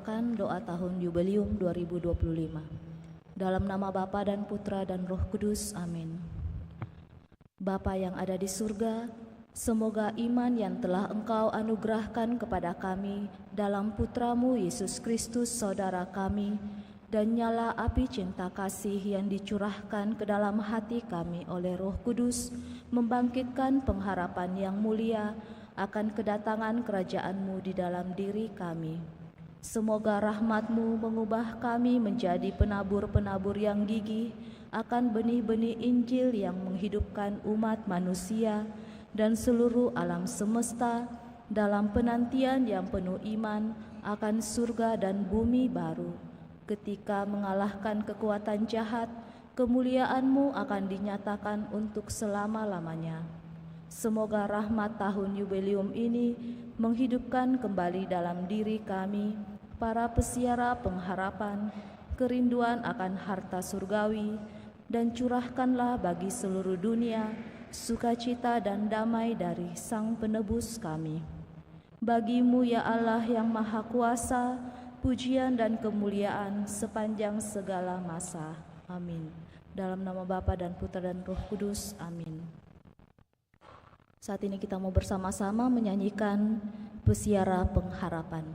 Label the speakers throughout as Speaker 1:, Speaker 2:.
Speaker 1: membacakan doa tahun Jubileum 2025. Dalam nama Bapa dan Putra dan Roh Kudus, amin. Bapa yang ada di surga, semoga iman yang telah Engkau anugerahkan kepada kami dalam Putramu Yesus Kristus Saudara kami, dan nyala api cinta kasih yang dicurahkan ke dalam hati kami oleh Roh Kudus, membangkitkan pengharapan yang mulia akan kedatangan kerajaan-Mu di dalam diri kami. Semoga rahmat-Mu mengubah kami menjadi penabur-penabur yang gigih akan benih-benih Injil yang menghidupkan umat manusia dan seluruh alam semesta dalam penantian yang penuh iman akan surga dan bumi baru. Ketika mengalahkan kekuatan jahat, kemuliaan-Mu akan dinyatakan untuk selama-lamanya. Semoga rahmat tahun Jubileum ini menghidupkan kembali dalam diri kami, para pesiara pengharapan, kerinduan akan harta surgawi, dan curahkanlah bagi seluruh dunia sukacita dan damai dari Sang Penebus kami. Bagi-Mu ya Allah yang Maha Kuasa, pujian dan kemuliaan sepanjang segala masa. Amin. Dalam nama Bapa dan Putra dan Roh Kudus. Amin. Saat ini kita mau bersama-sama menyanyikan Pesiara Pengharapan.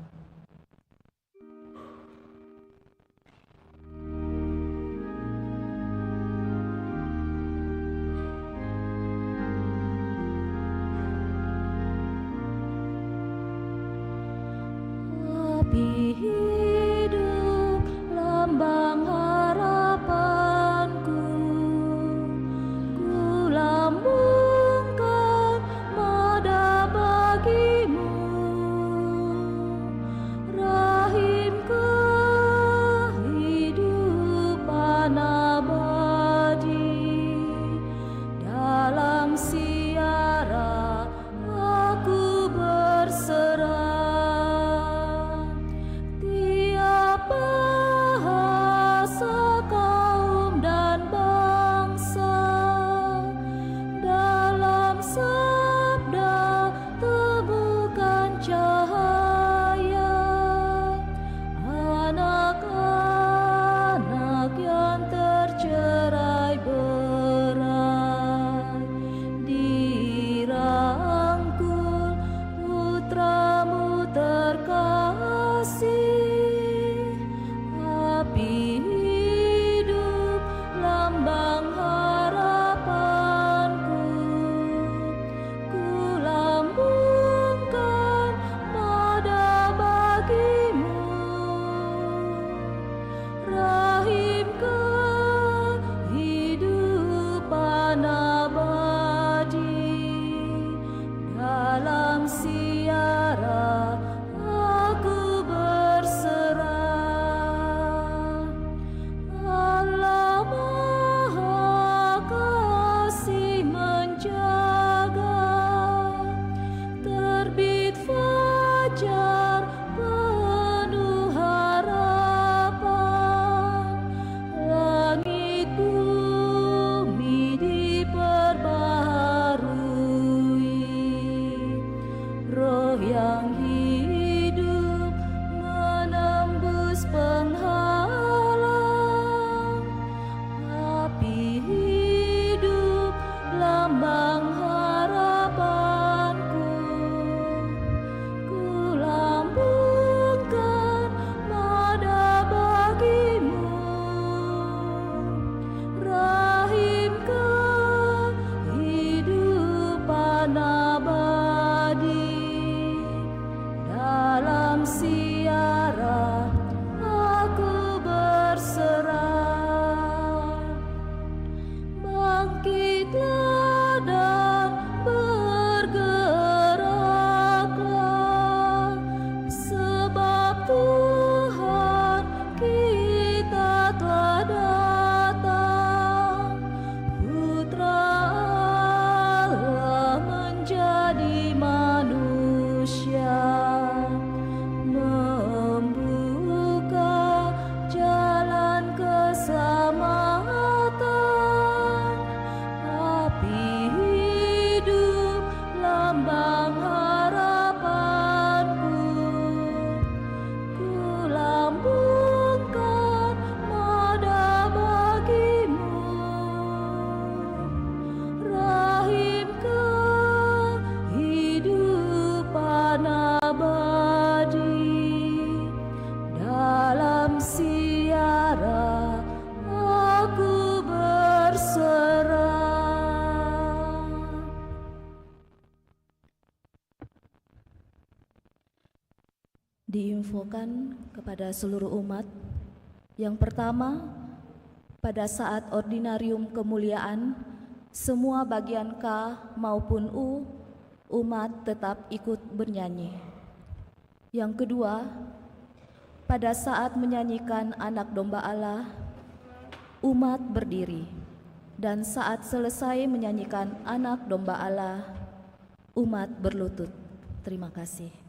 Speaker 1: Api hidup, lambang harapanku, ku lambungkan nada bagi-Mu. didahulukan kepada seluruh umat. Yang pertama, pada saat ordinarium kemuliaan, semua bagian K maupun U umat tetap ikut bernyanyi. Yang kedua, pada saat menyanyikan Anak Domba Allah, umat berdiri, dan saat selesai menyanyikan Anak Domba Allah, umat berlutut. Terima kasih.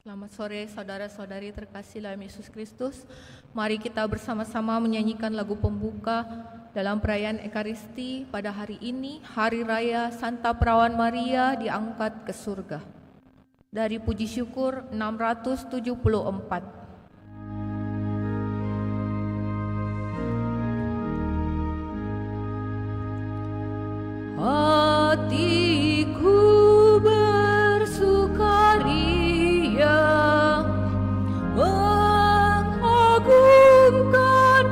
Speaker 2: Selamat sore saudara-saudari terkasih dalam Yesus Kristus. Mari kita bersama-sama menyanyikan lagu pembuka dalam perayaan Ekaristi pada hari ini, Hari Raya Santa Perawan Maria diangkat ke surga. Dari Puji Syukur 674.
Speaker 1: Hatiku bersukaria mengagungkan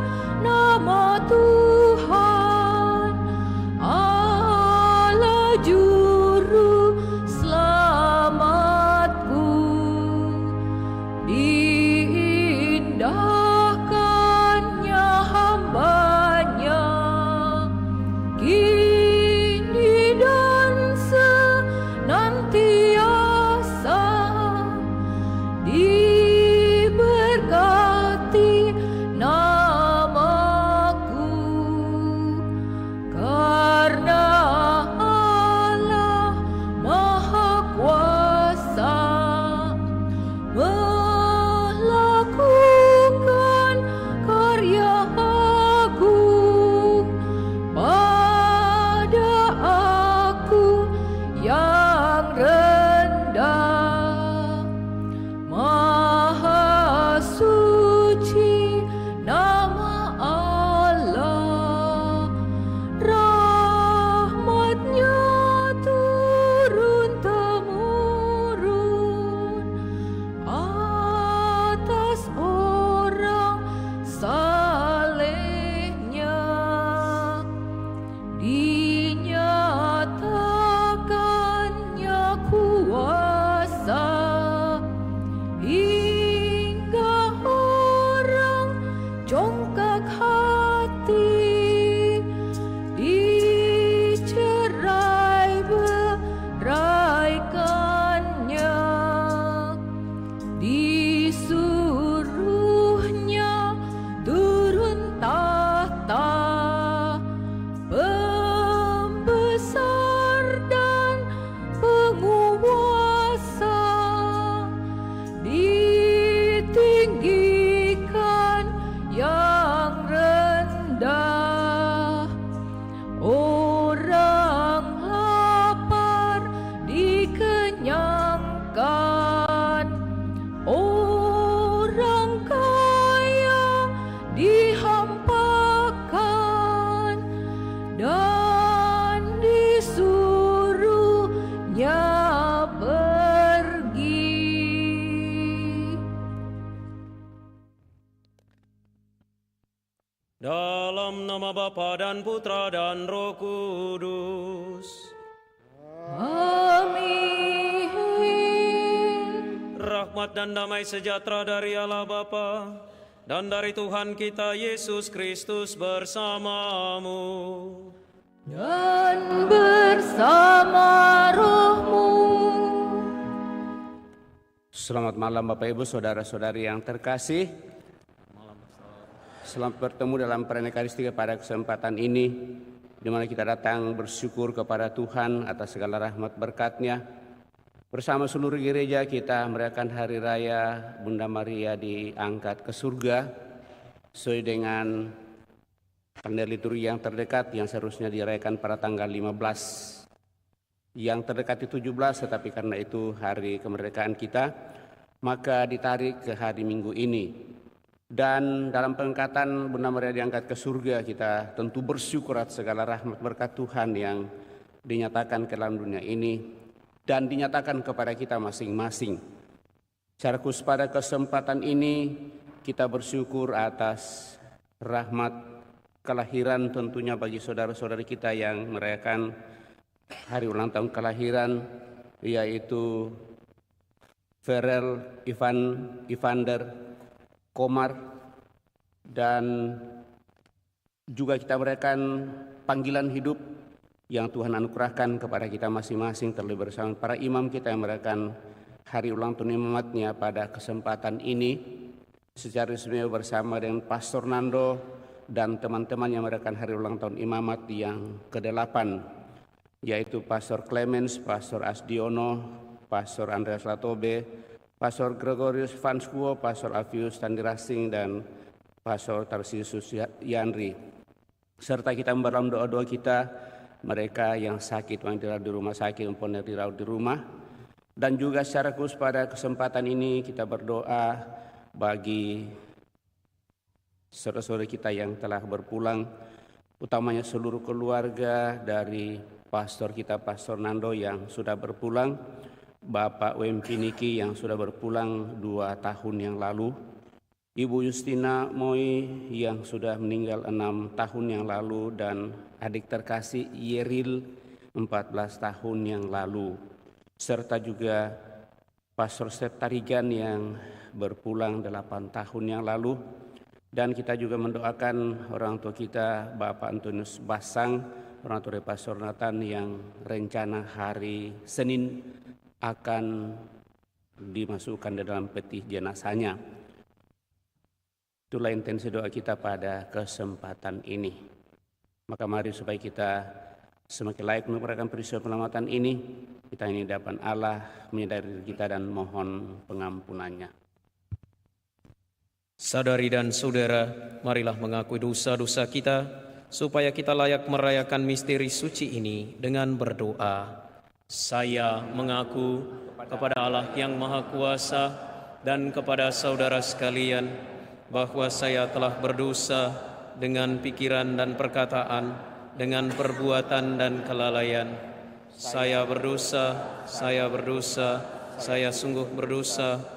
Speaker 1: nama Tuhan, Allah Juru Selamatku. Diindahkannya hambanya kini dan senantiasa, diberkati namaku, karena Allah Maha Kuasa melakukan karya agung pada aku yang rendah. Maha suci nama Allah, rahmatnya turun-temurun atas orang salehnya. Dinyatakannya kuasa hingga orang congkak hati, dicerai-beraikannya, disuruhnya turun tahta, pembesar dan penguasa, ditinggikan yang rendah. Orang lapar dikenyangkan, orang kaya dihampakan, dan disuruhnya pergi.
Speaker 3: Dalam nama Bapa dan Putra dan Roh Kudus.
Speaker 1: Amin.
Speaker 3: Rahmat dan damai sejahtera dari Allah Bapa dan dari Tuhan kita Yesus Kristus bersamamu.
Speaker 1: Dan bersama rohmu.
Speaker 4: Selamat malam Bapak Ibu, saudara-saudari yang terkasih. Selamat bertemu dalam perayaan Ekaristi pada kesempatan ini, di mana kita datang bersyukur kepada Tuhan atas segala rahmat berkat-Nya. Bersama seluruh gereja kita merayakan Hari Raya Bunda Maria diangkat ke surga sesuai dengan kalender liturgi yang terdekat yang seharusnya dirayakan pada tanggal 15. Yang terdekat itu 17, tetapi karena itu hari kemerdekaan kita, maka ditarik ke hari Minggu ini. Dan dalam pengangkatan Bunda Maria diangkat ke surga, kita tentu bersyukur atas segala rahmat berkat Tuhan yang dinyatakan ke dalam dunia ini dan dinyatakan kepada kita masing-masing. Secara khusus pada kesempatan ini kita bersyukur atas rahmat kelahiran tentunya bagi saudara-saudari kita yang merayakan hari ulang tahun kelahiran, yaitu Ferel Ivander Komar, dan juga kita merayakan panggilan hidup yang Tuhan anugerahkan kepada kita masing-masing, terlebih bersama para imam kita yang merayakan hari ulang tahun imamatnya pada kesempatan ini secara resmi bersama dengan Pastor Nando dan teman-teman yang merayakan hari ulang tahun imamat yang ke-8, yaitu Pastor Clemens, Pastor Asdiono, Pastor Andreas Latobe, Pastor Gregorius Vanskuo, Pastor Avius Tandirasing, dan Pastor Tarsius Yandri. Serta kita membalam doa-doa kita, mereka yang sakit, yang dirawat di rumah sakit maupun yang dirawat di rumah. Dan juga secara khusus pada kesempatan ini kita berdoa bagi saudara-saudara kita yang telah berpulang, utamanya seluruh keluarga dari pastor kita, Pastor Nando yang sudah berpulang, Bapak Wempi Niki yang sudah berpulang 2 tahun yang lalu, Ibu Justina Moi yang sudah meninggal 6 tahun yang lalu, dan adik terkasih Yeril 14 tahun yang lalu, serta juga Pastor Step Tarigan yang berpulang 8 tahun yang lalu. Dan kita juga mendoakan orang tua kita, Bapak Antonius Basang, orang tua dari Pastor Nathan yang rencana hari Senin akan dimasukkan di dalam peti jenazahnya. Itulah intensi doa kita pada kesempatan ini. Maka mari supaya kita semakin layak mengucapkan peristiwa penyelamatan ini, kita ini dapat Allah menyadari diri kita dan mohon pengampunannya.
Speaker 3: Saudari dan saudara, marilah mengakui dosa-dosa kita, supaya kita layak merayakan misteri suci ini dengan berdoa. Saya mengaku kepada Allah yang Maha Kuasa dan kepada saudara sekalian, bahwa saya telah berdosa dengan pikiran dan perkataan, dengan perbuatan dan kelalaian. Saya berdosa, saya sungguh berdosa.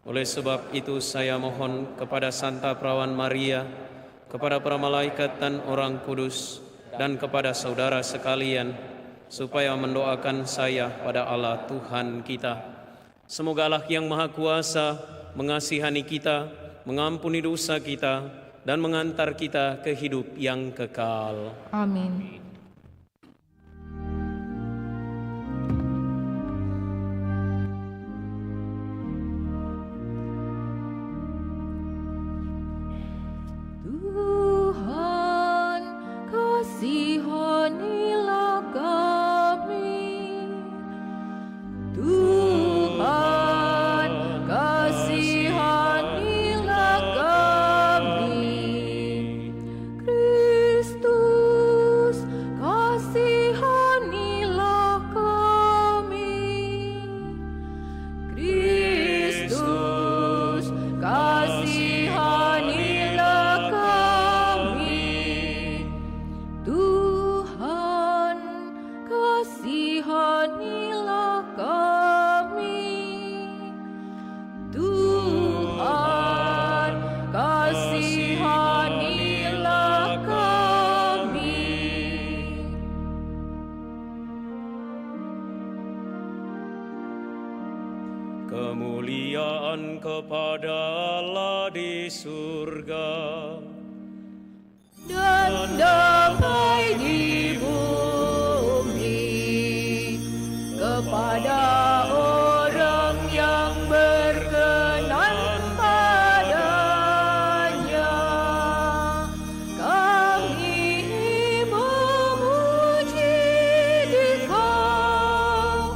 Speaker 3: Oleh sebab itu saya mohon kepada Santa Perawan Maria, kepada para malaikat dan orang kudus, dan kepada saudara sekalian, supaya mendoakan saya pada Allah Tuhan kita. Semoga Allah yang Maha Kuasa mengasihani kita, mengampuni dosa kita, dan mengantar kita ke hidup yang kekal.
Speaker 2: Amin.
Speaker 5: Tuhan, kasihanilah kami. Tuhan, kasihanilah kami. Kristus, kasihanilah kami. Kristus, kasihanilah kami. Tuhan, kasihanilah kami. Tuhan, kasihanilah kami.
Speaker 3: Kemuliaan kepada Allah di surga,
Speaker 5: Dan damai di bumi kepada orang yang berkenan padanya. Kami memuji Dikau,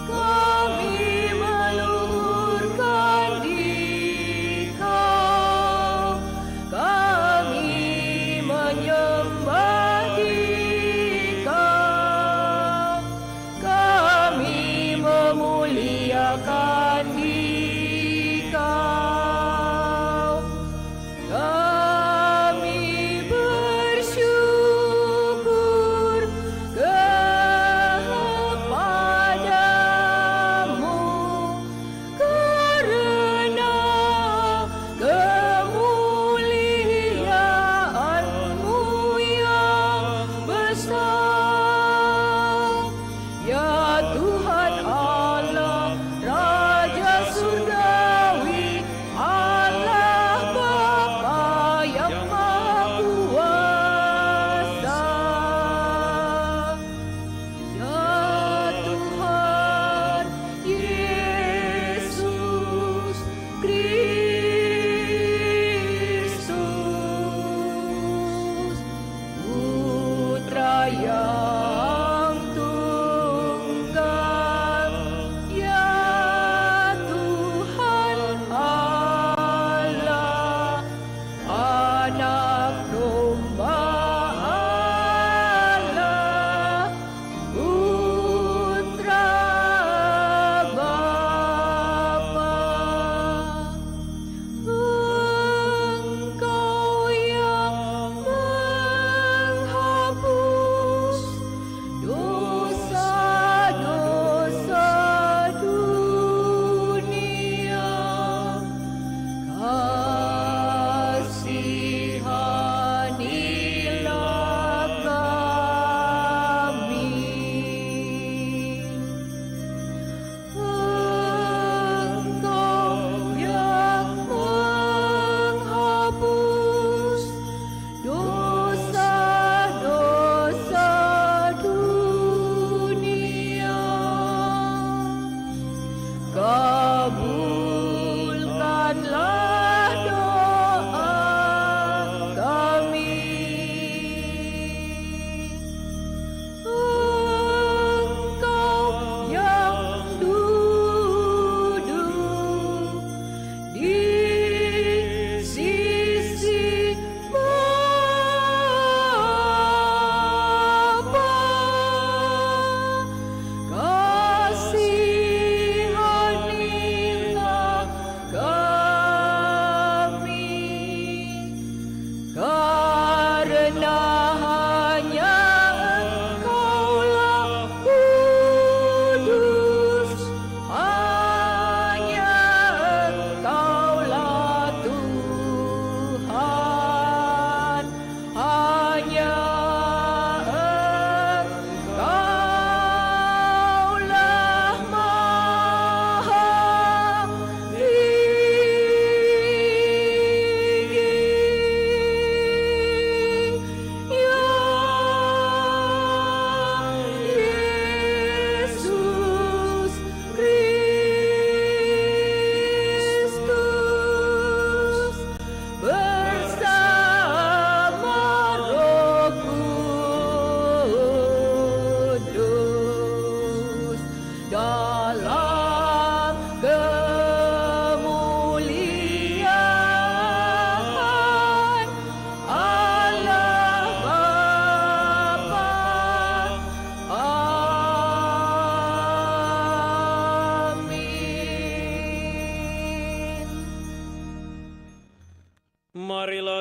Speaker 5: kami meluhurkan Dikau, kami menyembah Dikau.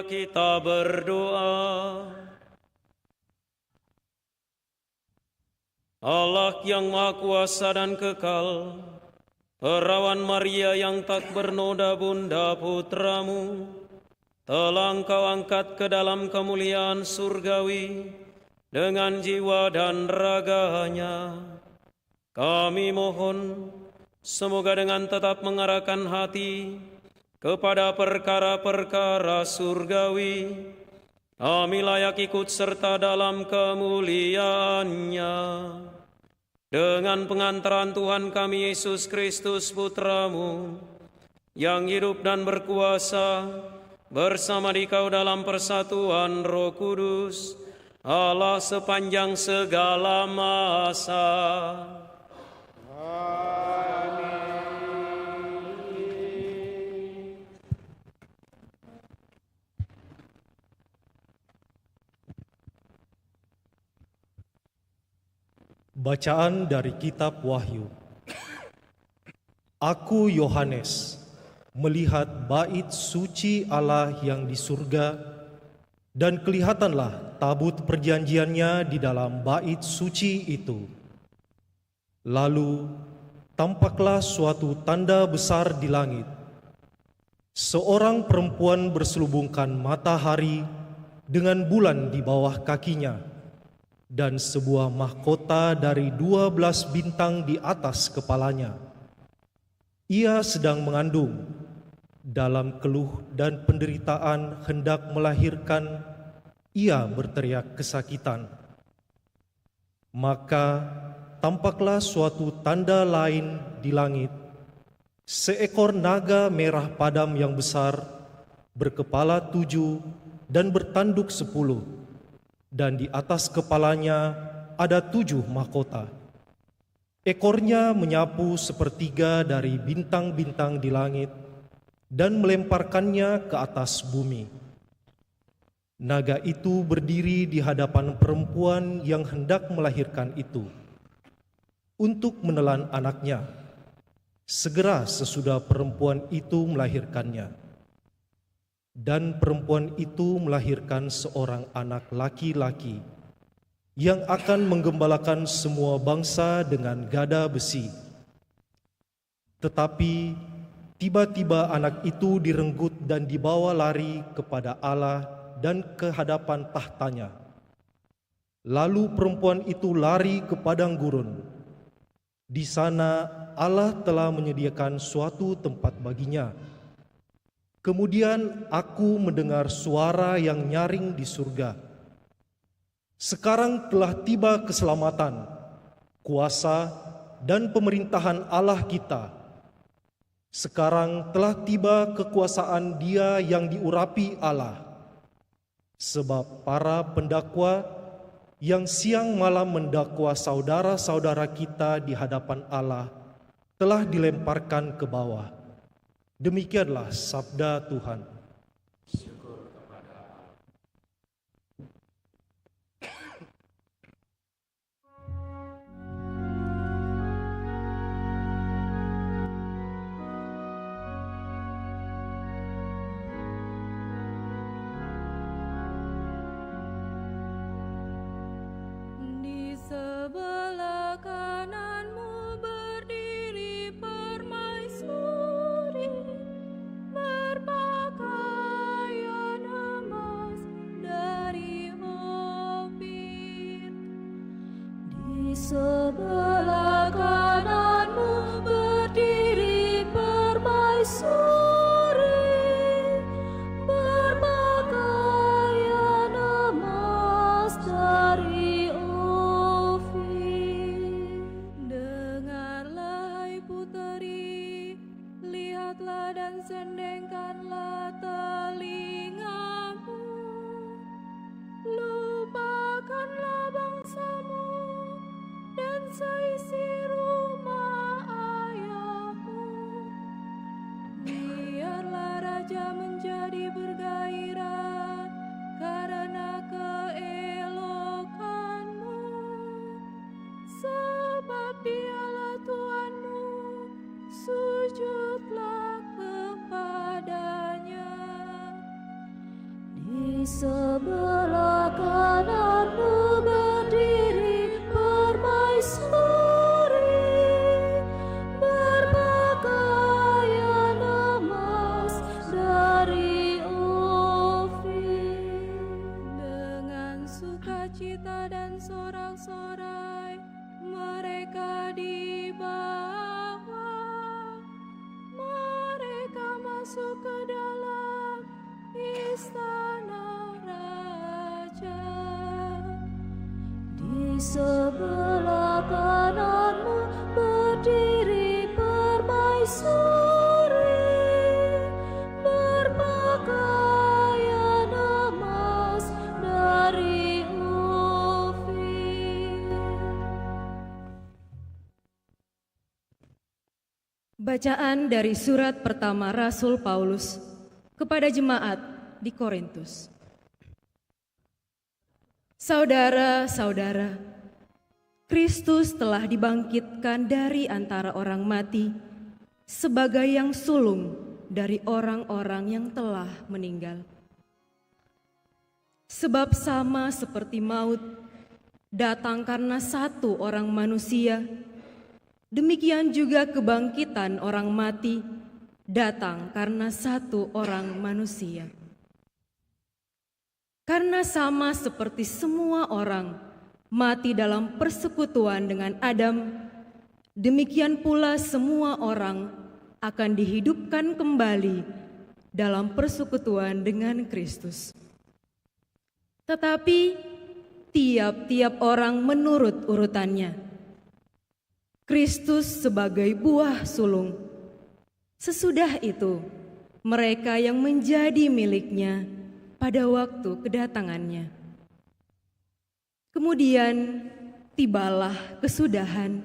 Speaker 3: kita berdoa. Allah yang Maha Kuasa dan Kekal, Perawan Maria yang tak bernoda Bunda Putramu, telah Engkau angkat ke dalam kemuliaan surgawi dengan jiwa dan raganya. Kami mohon, semoga dengan tetap mengarahkan hati kepada perkara-perkara surgawi, kami layak ikut serta dalam kemuliaan-Nya. Dengan pengantaran Tuhan kami Yesus Kristus Putramu, yang hidup dan berkuasa bersama Dikau dalam persatuan Roh Kudus, Allah sepanjang segala masa.
Speaker 6: Bacaan dari Kitab Wahyu. Aku Yohanes melihat bait suci Allah yang di surga, dan kelihatanlah tabut perjanjiannya di dalam bait suci itu. Lalu tampaklah suatu tanda besar di langit. Seorang perempuan berselubungkan matahari dengan bulan di bawah kakinya, dan sebuah mahkota dari 12 bintang di atas kepalanya. Ia sedang mengandung, dalam keluh dan penderitaan hendak melahirkan, ia berteriak kesakitan. Maka tampaklah suatu tanda lain di langit, seekor naga merah padam yang besar, berkepala 7 dan bertanduk 10. Dan di atas kepalanya ada 7 mahkota. Ekornya menyapu sepertiga dari bintang-bintang di langit dan melemparkannya ke atas bumi. Naga itu berdiri di hadapan perempuan yang hendak melahirkan itu untuk menelan anaknya, segera sesudah perempuan itu melahirkannya. Dan perempuan itu melahirkan seorang anak laki-laki yang akan menggembalakan semua bangsa dengan gada besi. Tetapi tiba-tiba anak itu direnggut dan dibawa lari kepada Allah dan ke hadapan tahtanya. Lalu perempuan itu lari ke padang gurun. Di sana Allah telah menyediakan suatu tempat baginya. Kemudian aku mendengar suara yang nyaring di surga. Sekarang telah tiba keselamatan, kuasa, dan pemerintahan Allah kita. Sekarang telah tiba kekuasaan Dia yang diurapi Allah. Sebab para pendakwa yang siang malam mendakwa saudara-saudara kita di hadapan Allah telah dilemparkan ke bawah. Demikianlah sabda Tuhan.
Speaker 5: Di sebelah kananmu berdiri permaisuri berpakaian emas dari Ofir. Di sebelah kananmu berdiri permaisuri berpakaian emas dari Ofir. Dengarlah hai puteri, lihatlah dan sendengkanlah telingamu. Lupakanlah bangsamu dan seisi rumah ayahmu. Biarlah raja menjadi bergairah karena keelokanmu, sebab Dialah Tuhanmu, sujudlah kepadanya.
Speaker 1: sebelah kananmu berdiri permaisuri berpakaian emas dari Ofir.
Speaker 5: Dengan sukacita dan sorak-sorai mereka dibawa, mereka masuk ke dalam istana raja.
Speaker 1: Di sebelah kananmu berdiri permaisuri berpakaian emas dari Ofir.
Speaker 7: Bacaan dari surat pertama Rasul Paulus kepada jemaat di Korintus. Saudara-saudara, Kristus telah dibangkitkan dari antara orang mati sebagai yang sulung dari orang-orang yang telah meninggal. Sebab sama seperti maut datang karena satu orang manusia, demikian juga kebangkitan orang mati datang karena satu orang manusia. Karena sama seperti semua orang mati dalam persekutuan dengan Adam, demikian pula semua orang akan dihidupkan kembali dalam persekutuan dengan Kristus. Tetapi tiap-tiap orang menurut urutannya. Kristus sebagai buah sulung. Sesudah itu, mereka yang menjadi miliknya pada waktu kedatangannya. Kemudian tibalah kesudahan,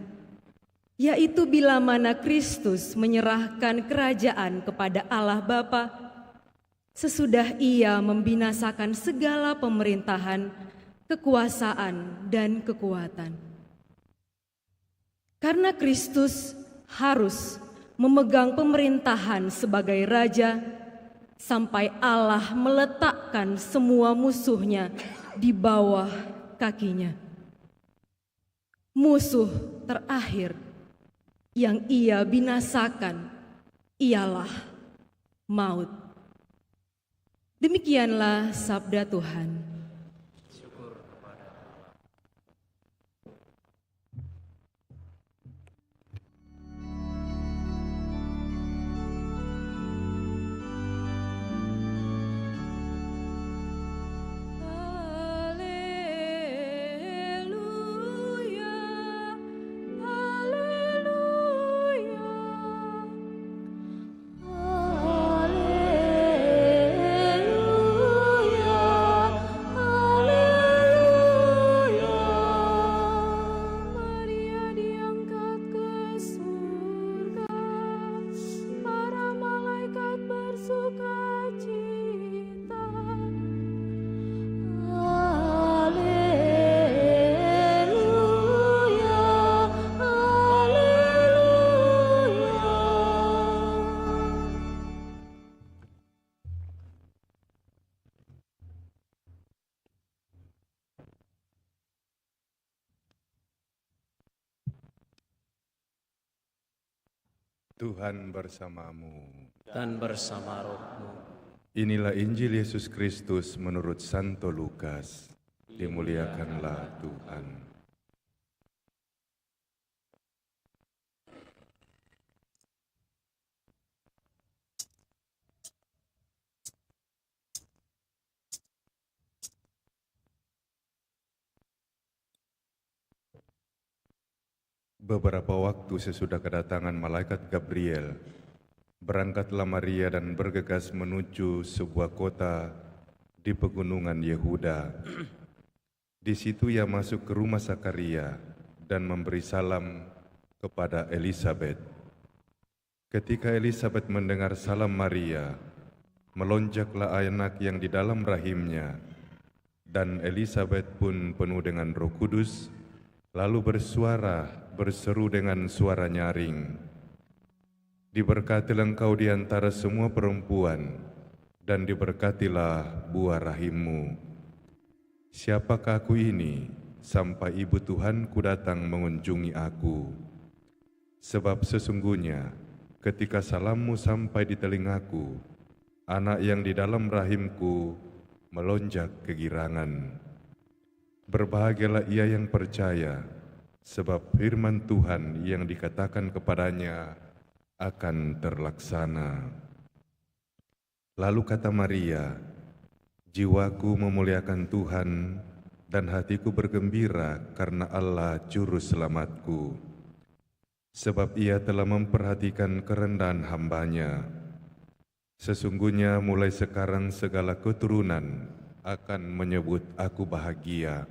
Speaker 7: yaitu bila mana Kristus menyerahkan kerajaan kepada Allah Bapa, sesudah Ia membinasakan segala pemerintahan, kekuasaan, dan kekuatan. Karena Kristus harus memegang pemerintahan sebagai Raja, sampai Allah meletakkan semua musuhnya di bawah kakinya. Musuh terakhir yang Ia binasakan ialah maut. Demikianlah sabda Tuhan.
Speaker 8: Tuhan bersamamu.
Speaker 3: Dan bersama rohmu.
Speaker 8: Inilah Injil Yesus Kristus menurut Santo Lukas. Dimuliakanlah Tuhan. Beberapa waktu sesudah kedatangan malaikat Gabriel, berangkatlah Maria dan bergegas menuju sebuah kota di pegunungan Yehuda. Di situ ia masuk ke rumah Zakaria dan memberi salam kepada Elisabet. Ketika Elisabet mendengar salam Maria, melonjaklah anak yang di dalam rahimnya, dan Elisabet pun penuh dengan Roh Kudus, lalu berseru dengan suara nyaring, "Diberkatilah engkau di antara semua perempuan, dan diberkatilah buah rahimmu. Siapakah aku ini, sampai ibu Tuhanku datang mengunjungi aku? Sebab sesungguhnya, ketika salammu sampai di telingaku, anak yang di dalam rahimku melonjak kegirangan. Berbahagialah ia yang percaya, sebab firman Tuhan yang dikatakan kepadanya akan terlaksana. Lalu kata Maria, jiwaku memuliakan Tuhan dan hatiku bergembira karena Allah Juru Selamatku. Sebab ia telah memperhatikan kerendahan hamba-Nya. Sesungguhnya mulai sekarang segala keturunan akan menyebut aku bahagia,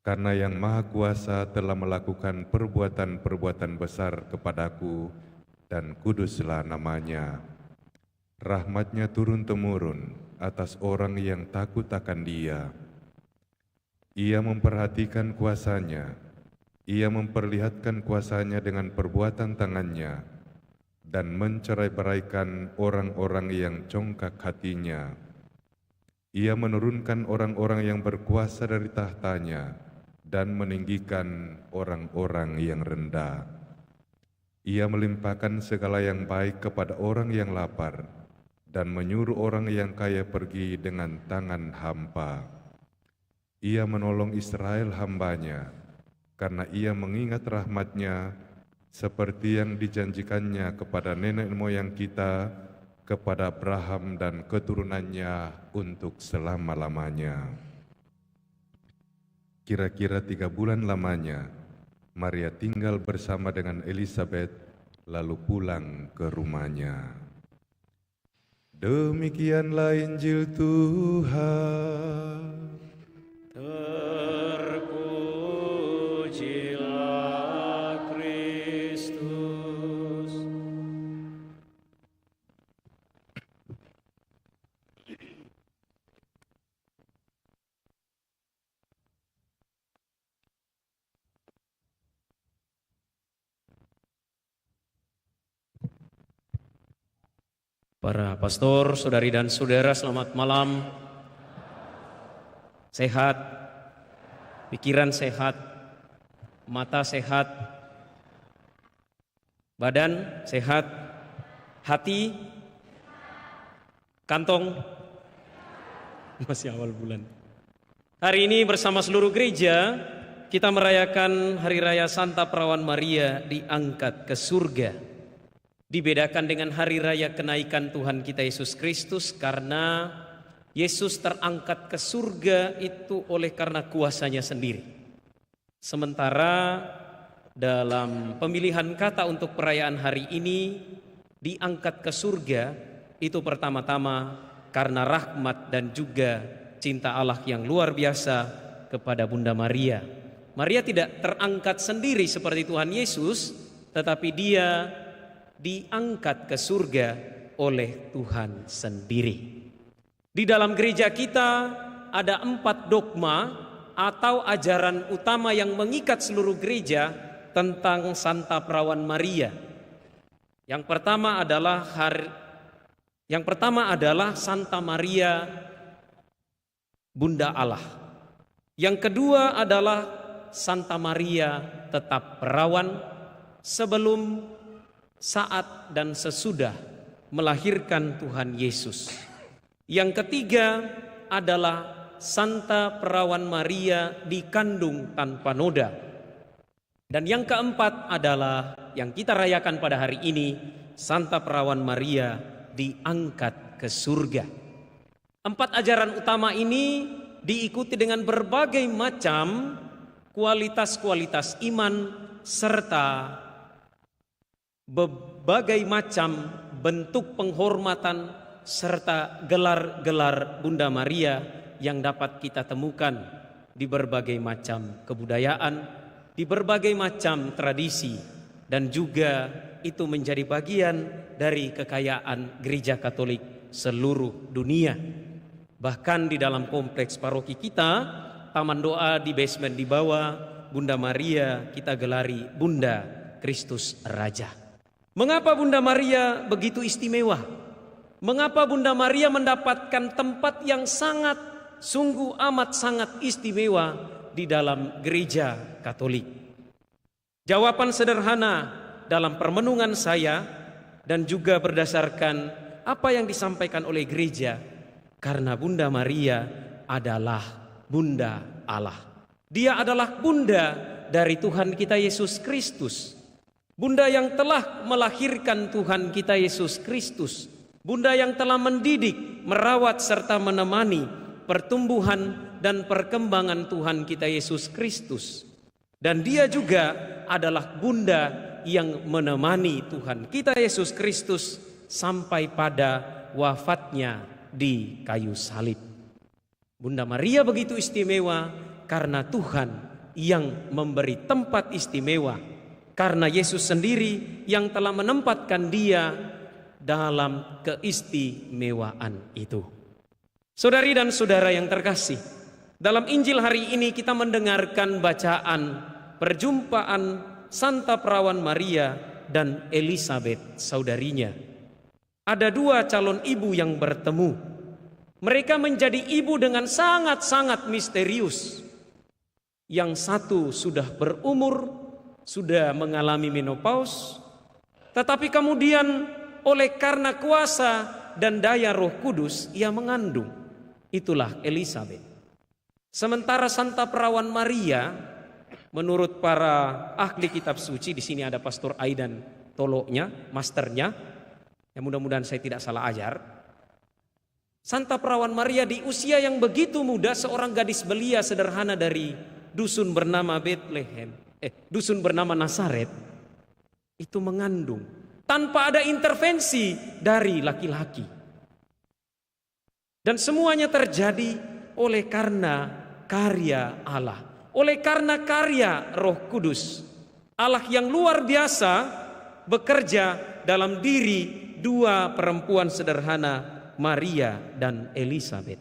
Speaker 8: karena Yang Maha Kuasa telah melakukan perbuatan-perbuatan besar kepadaku, dan kuduslah namanya. Rahmat-Nya turun-temurun atas orang yang takut akan Dia. Ia memperhatikan kuasa-Nya, Ia memperlihatkan kuasa-Nya dengan perbuatan tangan-Nya, dan mencerai-beraikan orang-orang yang congkak hatinya. Ia menurunkan orang-orang yang berkuasa dari tahtanya, dan meninggikan orang-orang yang rendah. Ia melimpahkan segala yang baik kepada orang yang lapar, dan menyuruh orang yang kaya pergi dengan tangan hampa. Ia menolong Israel hamba-Nya, karena Ia mengingat rahmat-Nya, seperti yang dijanjikannya kepada nenek moyang kita, kepada Abraham dan keturunannya untuk selama-lamanya. Kira-kira 3 bulan lamanya, Maria tinggal bersama dengan Elisabet, lalu pulang ke rumahnya. Demikianlah Injil Tuhan.
Speaker 3: Terpujilah Kristus. Para pastor, saudari dan saudara, selamat malam. Sehat, pikiran sehat, mata sehat, badan sehat, hati, kantong, masih awal bulan. Hari ini bersama seluruh gereja, kita merayakan Hari Raya Santa Perawan Maria diangkat ke surga. Dibedakan dengan Hari Raya Kenaikan Tuhan kita Yesus Kristus karena Yesus terangkat ke surga itu oleh karena kuasanya sendiri. Sementara dalam pemilihan kata untuk perayaan hari ini, diangkat ke surga itu pertama-tama karena rahmat dan juga cinta Allah yang luar biasa kepada Bunda Maria. Maria tidak terangkat sendiri seperti Tuhan Yesus, tetapi Dia diangkat ke surga oleh Tuhan sendiri. Di dalam gereja kita ada 4 dogma atau ajaran utama yang mengikat seluruh gereja tentang Santa Perawan Maria. Yang pertama adalah Santa Maria Bunda Allah. Yang kedua adalah Santa Maria tetap perawan sebelum, saat, dan sesudah melahirkan Tuhan Yesus. Yang ketiga adalah Santa Perawan Maria dikandung tanpa noda. Dan yang keempat adalah yang kita rayakan pada hari ini, Santa Perawan Maria diangkat ke surga. 4 ajaran utama ini diikuti dengan berbagai macam kualitas-kualitas iman serta berbagai macam bentuk penghormatan serta gelar-gelar Bunda Maria yang dapat kita temukan di berbagai macam kebudayaan, di berbagai macam tradisi, dan juga itu menjadi bagian dari kekayaan Gereja Katolik seluruh dunia. Bahkan di dalam kompleks paroki kita, taman doa di basement di bawah, Bunda Maria kita gelari Bunda Kristus Raja. Mengapa Bunda Maria begitu istimewa? Mengapa Bunda Maria mendapatkan tempat yang sungguh amat sangat istimewa di dalam gereja Katolik? Jawaban sederhana dalam permenungan saya dan juga berdasarkan apa yang disampaikan oleh gereja, karena Bunda Maria adalah Bunda Allah. Dia adalah Bunda dari Tuhan kita Yesus Kristus. Bunda yang telah melahirkan Tuhan kita Yesus Kristus. Bunda yang telah mendidik, merawat serta menemani pertumbuhan dan perkembangan Tuhan kita Yesus Kristus. Dan dia juga adalah Bunda yang menemani Tuhan kita Yesus Kristus sampai pada wafatnya di kayu salib. Bunda Maria begitu istimewa karena Tuhan yang memberi tempat istimewa, karena Yesus sendiri yang telah menempatkan dia dalam keistimewaan itu. Saudari dan saudara yang terkasih, dalam Injil hari ini kita mendengarkan bacaan perjumpaan Santa Perawan Maria dan Elisabet saudarinya. Ada dua calon ibu yang bertemu. Mereka menjadi ibu dengan sangat-sangat misterius. Yang satu sudah berumur, sudah mengalami menopause, tetapi kemudian oleh karena kuasa dan daya Roh Kudus ia mengandung. Itulah Elisabet. Sementara Santa Perawan Maria, menurut para ahli kitab suci, di sini ada Pastor Aidan Toloknya, masternya, yang mudah-mudahan saya tidak salah ajar. Santa Perawan Maria di usia yang begitu muda, seorang gadis belia sederhana dari dusun bernama dusun bernama Nazaret, itu mengandung tanpa ada intervensi dari laki-laki. Dan semuanya terjadi oleh karena karya Allah, oleh karena karya Roh Kudus. Allah yang luar biasa bekerja dalam diri dua perempuan sederhana, Maria dan Elisabet.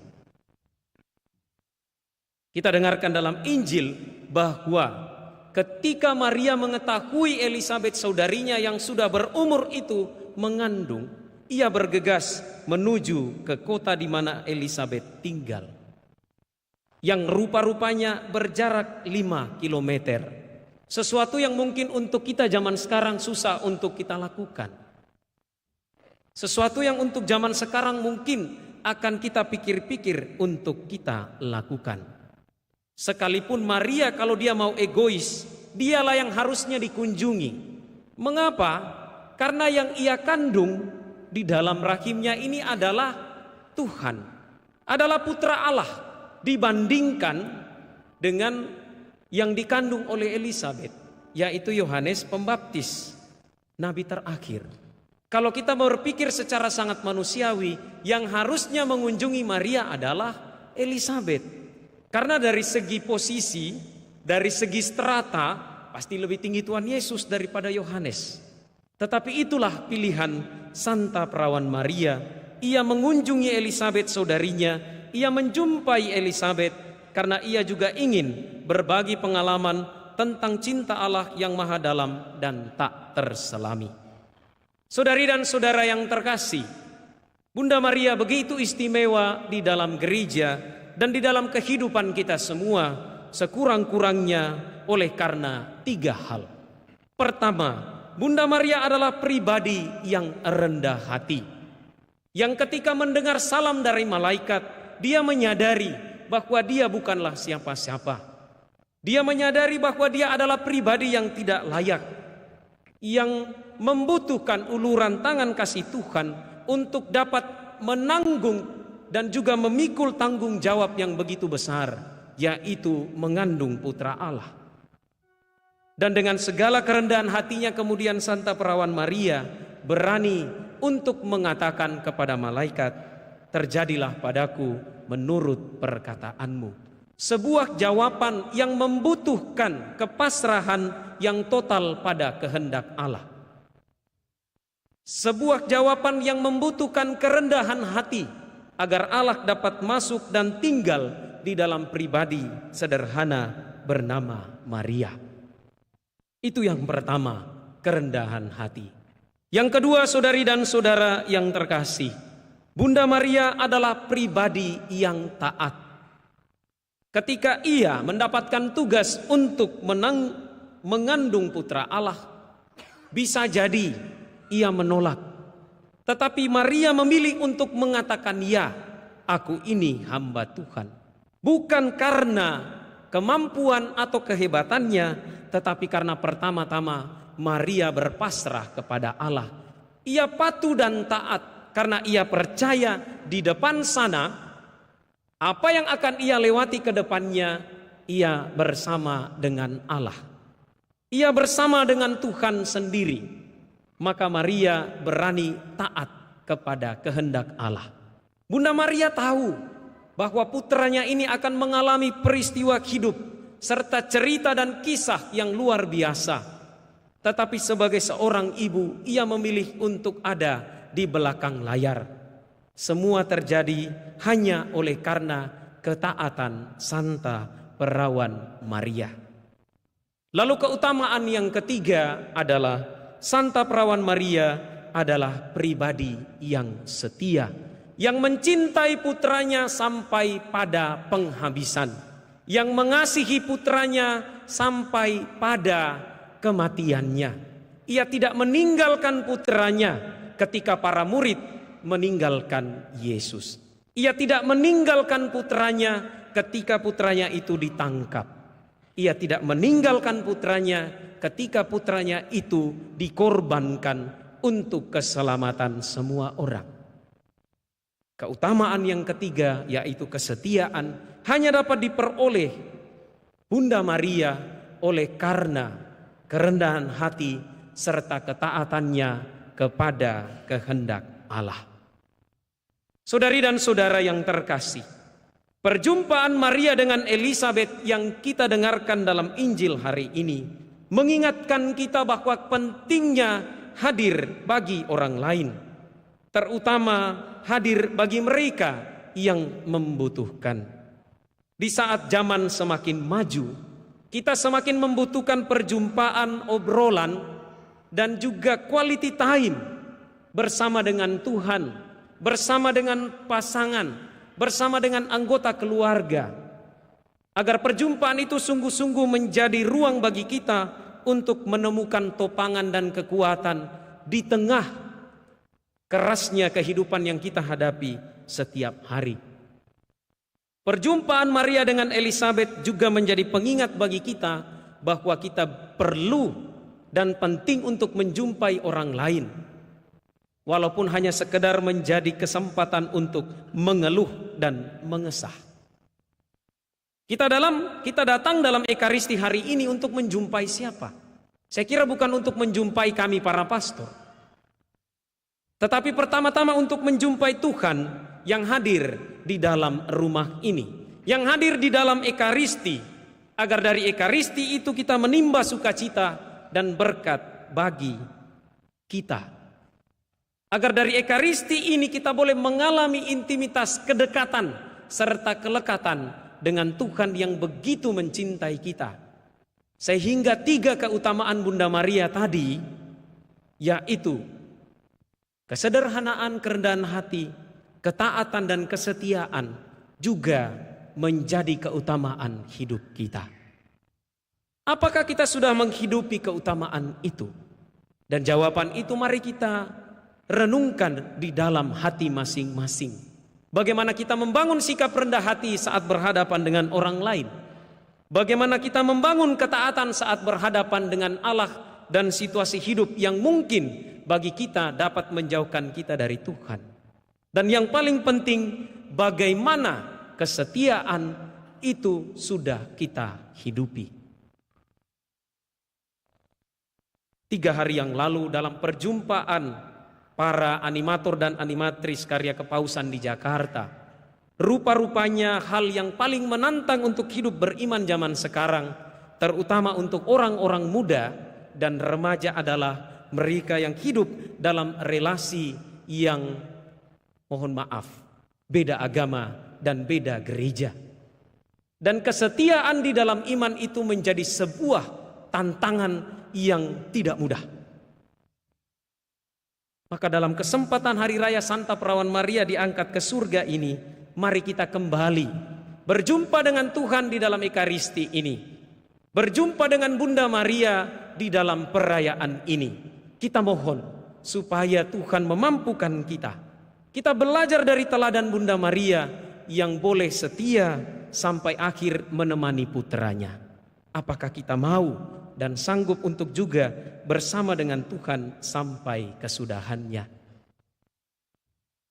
Speaker 3: Kita dengarkan dalam Injil bahwa ketika Maria mengetahui Elisabet saudarinya yang sudah berumur itu mengandung, ia bergegas menuju ke kota di mana Elisabet tinggal, yang rupa-rupanya berjarak 5 kilometer. Sesuatu yang mungkin untuk kita zaman sekarang susah untuk kita lakukan. Sesuatu yang untuk zaman sekarang mungkin akan kita pikir-pikir untuk kita lakukan. Sekalipun Maria kalau dia mau egois, dialah yang harusnya dikunjungi. Mengapa? Karena yang ia kandung di dalam rahimnya ini adalah Tuhan, adalah putra Allah, dibandingkan dengan yang dikandung oleh Elisabet, yaitu Yohanes Pembaptis, nabi terakhir. Kalau kita berpikir secara sangat manusiawi, yang harusnya mengunjungi Maria adalah Elisabet. Karena dari segi posisi, dari segi strata, pasti lebih tinggi Tuhan Yesus daripada Yohanes. Tetapi itulah pilihan Santa Perawan Maria. Ia mengunjungi Elisabet saudarinya, ia menjumpai Elisabet karena ia juga ingin berbagi pengalaman tentang cinta Allah yang maha dalam dan tak terselami. Saudari dan saudara yang terkasih, Bunda Maria begitu istimewa di dalam gereja dan di dalam kehidupan kita semua, sekurang-kurangnya oleh karena 3 hal. Pertama, Bunda Maria adalah pribadi yang rendah hati, yang ketika mendengar salam dari malaikat, dia menyadari bahwa dia bukanlah siapa-siapa. Dia menyadari bahwa dia adalah pribadi yang tidak layak, yang membutuhkan uluran tangan kasih Tuhan untuk dapat menanggung dan juga memikul tanggung jawab yang begitu besar, yaitu mengandung putra Allah. Dan dengan segala kerendahan hatinya kemudian Santa Perawan Maria berani untuk mengatakan kepada malaikat, terjadilah padaku menurut perkataanmu. Sebuah jawaban yang membutuhkan kepasrahan yang total pada kehendak Allah. Sebuah jawaban yang membutuhkan kerendahan hati agar Allah dapat masuk dan tinggal di dalam pribadi sederhana bernama Maria. Itu yang pertama, kerendahan hati. Yang kedua, saudari dan saudara yang terkasih, Bunda Maria adalah pribadi yang taat. Ketika ia mendapatkan tugas untuk mengandung putra Allah, bisa jadi ia menolak. Tetapi Maria memilih untuk mengatakan, ya, aku ini hamba Tuhan. Bukan karena kemampuan atau kehebatannya, tetapi karena pertama-tama Maria berpasrah kepada Allah. Ia patuh dan taat karena ia percaya di depan sana apa yang akan ia lewati ke depannya, ia bersama dengan Allah. Ia bersama dengan Tuhan sendiri. Maka Maria berani taat kepada kehendak Allah. Bunda Maria tahu bahwa putranya ini akan mengalami peristiwa hidup serta cerita dan kisah yang luar biasa. Tetapi sebagai seorang ibu, ia memilih untuk ada di belakang layar. Semua terjadi hanya oleh karena ketaatan Santa Perawan Maria. Lalu keutamaan yang ketiga adalah Santa Perawan Maria adalah pribadi yang setia, yang mencintai putranya sampai pada penghabisan, yang mengasihi putranya sampai pada kematiannya. Ia tidak meninggalkan putranya ketika para murid meninggalkan Yesus. Ia tidak meninggalkan putranya ketika putranya itu ditangkap. Ia tidak meninggalkan putranya ketika putranya itu dikorbankan untuk keselamatan semua orang. Keutamaan yang ketiga, yaitu kesetiaan, hanya dapat diperoleh Bunda Maria oleh karena kerendahan hati serta ketaatannya kepada kehendak Allah. Saudari dan saudara yang terkasih, perjumpaan Maria dengan Elizabeth yang kita dengarkan dalam Injil hari ini mengingatkan kita bahwa pentingnya hadir bagi orang lain, terutama hadir bagi mereka yang membutuhkan. Di saat zaman semakin maju, kita semakin membutuhkan perjumpaan, obrolan, dan juga quality time bersama dengan Tuhan, bersama dengan pasangan, bersama dengan anggota keluarga, agar perjumpaan itu sungguh-sungguh menjadi ruang bagi kita untuk menemukan topangan dan kekuatan di tengah kerasnya kehidupan yang kita hadapi setiap hari. Perjumpaan Maria dengan Elizabeth juga menjadi pengingat bagi kita bahwa kita perlu dan penting untuk menjumpai orang lain, walaupun hanya sekedar menjadi kesempatan untuk mengeluh dan mengesah. Kita datang dalam Ekaristi hari ini untuk menjumpai siapa? Saya kira bukan untuk menjumpai kami para pastor, tetapi pertama-tama untuk menjumpai Tuhan yang hadir di dalam rumah ini, yang hadir di dalam Ekaristi, agar dari Ekaristi itu kita menimba sukacita dan berkat bagi kita. Agar dari Ekaristi ini kita boleh mengalami intimitas, kedekatan, serta kelekatan dengan Tuhan yang begitu mencintai kita. Sehingga 3 keutamaan Bunda Maria tadi, yaitu kesederhanaan, kerendahan hati, ketaatan dan kesetiaan, juga menjadi keutamaan hidup kita. Apakah kita sudah menghidupi keutamaan itu? Dan jawaban itu mari kita renungkan di dalam hati masing-masing. Bagaimana kita membangun sikap rendah hati saat berhadapan dengan orang lain? Bagaimana kita membangun ketaatan saat berhadapan dengan Allah dan situasi hidup yang mungkin bagi kita dapat menjauhkan kita dari Tuhan? Dan yang paling penting, bagaimana kesetiaan itu sudah kita hidupi? 3 hari yang lalu dalam perjumpaan para animator dan animatris karya kepausan di Jakarta, rupa-rupanya hal yang paling menantang untuk hidup beriman zaman sekarang, terutama untuk orang-orang muda dan remaja, adalah mereka yang hidup dalam relasi yang, mohon maaf, beda agama dan beda gereja. Dan kesetiaan di dalam iman itu menjadi sebuah tantangan yang tidak mudah. Maka dalam kesempatan Hari Raya Santa Perawan Maria diangkat ke surga ini, mari kita kembali berjumpa dengan Tuhan di dalam Ekaristi ini, berjumpa dengan Bunda Maria di dalam perayaan ini. Kita mohon supaya Tuhan memampukan kita. Kita belajar dari teladan Bunda Maria yang boleh setia sampai akhir menemani putranya. Apakah kita mau dan sanggup untuk juga bersama dengan Tuhan sampai kesudahannya?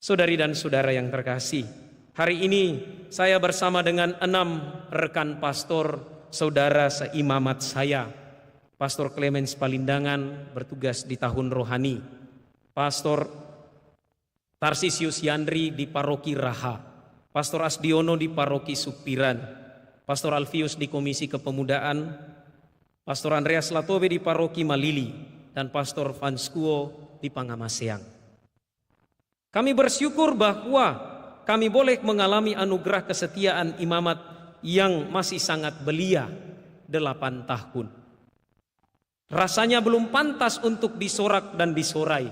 Speaker 3: Saudari dan saudara yang terkasih, hari ini saya bersama dengan 6 rekan pastor, saudara seimamat saya. Pastor Clemens Palindangan bertugas di tahun rohani, Pastor Tarsisius Yandri di Paroki Raha, Pastor Asdiono di Paroki Supiran, Pastor Alfius di Komisi Kepemudaan, Pastor Andreas Latobe di Paroki Malili, dan Pastor Vanskuo di Pangamaseang. Kami bersyukur bahwa kami boleh mengalami anugerah kesetiaan imamat yang masih sangat belia, 8 tahun. Rasanya belum pantas untuk disorak dan disorai.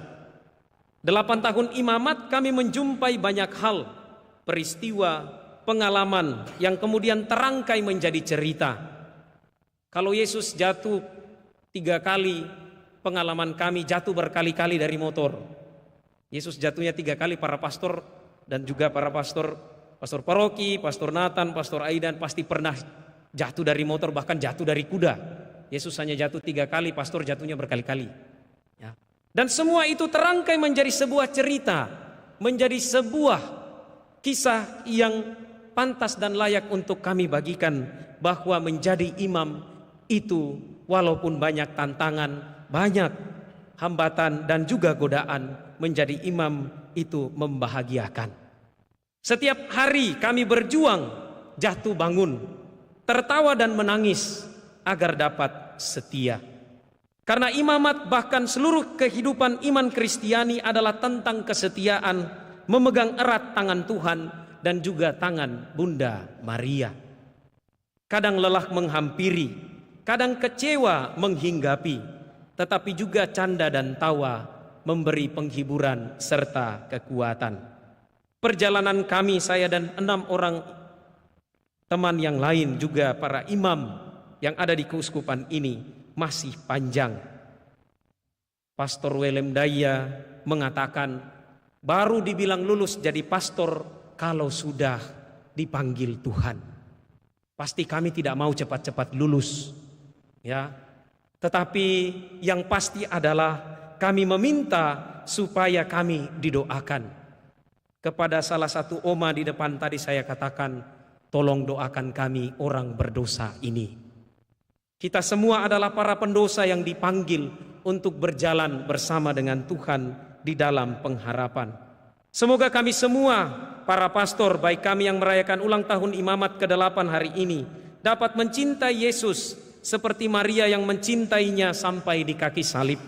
Speaker 3: 8 tahun imamat kami menjumpai banyak hal, peristiwa, pengalaman yang kemudian terangkai menjadi cerita. Kalau Yesus jatuh 3 kali, pengalaman kami jatuh berkali-kali dari motor. Yesus jatuhnya 3 kali, para pastor dan juga para pastor paroki, Pastor Nathan, Pastor Aidan pasti pernah jatuh dari motor, bahkan jatuh dari kuda. Yesus hanya jatuh 3 kali, pastor jatuhnya berkali-kali. Ya. Dan semua itu terangkai menjadi sebuah cerita, menjadi sebuah kisah yang pantas dan layak untuk kami bagikan, bahwa menjadi imam itu walaupun banyak tantangan, banyak hambatan dan juga godaan, menjadi imam itu membahagiakan. Setiap hari kami berjuang, jatuh bangun, tertawa dan menangis agar dapat setia. Karena imamat, bahkan seluruh kehidupan iman Kristiani adalah tentang kesetiaan, memegang erat tangan Tuhan dan juga tangan Bunda Maria. Kadang lelah menghampiri, kadang kecewa menghinggapi, tetapi juga canda dan tawa memberi penghiburan serta kekuatan. Perjalanan kami, saya dan 6 orang teman yang lain, juga para imam yang ada di keuskupan ini, masih panjang. Pastor Willem Daya mengatakan, baru dibilang lulus jadi pastor kalau sudah dipanggil Tuhan. Pasti kami tidak mau cepat-cepat lulus, ya. Tetapi yang pasti adalah kami meminta supaya kami didoakan. Kepada salah satu oma di depan tadi saya katakan, tolong doakan kami orang berdosa ini. Kita semua adalah para pendosa yang dipanggil untuk berjalan bersama dengan Tuhan di dalam pengharapan. Semoga kami semua, para pastor, baik kami yang merayakan ulang tahun imamat ke-8 hari ini, dapat mencintai Yesus seperti Maria yang mencintainya sampai di kaki salib.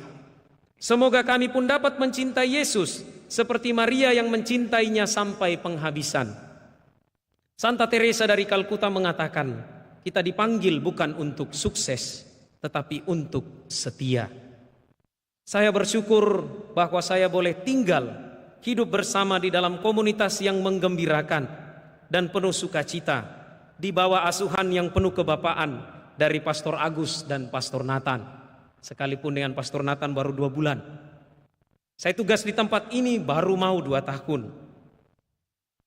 Speaker 3: Semoga kami pun dapat mencintai Yesus seperti Maria yang mencintainya sampai penghabisan. Santa Teresa dari Kalkuta mengatakan, kita dipanggil bukan untuk sukses, tetapi untuk setia. Saya bersyukur bahwa saya boleh tinggal, hidup bersama di dalam komunitas yang menggembirakan dan penuh sukacita, di bawah asuhan yang penuh kebapaan dari Pastor Agus dan Pastor Nathan. Sekalipun dengan Pastor Nathan baru 2 bulan. Saya tugas di tempat ini baru mau 2 tahun.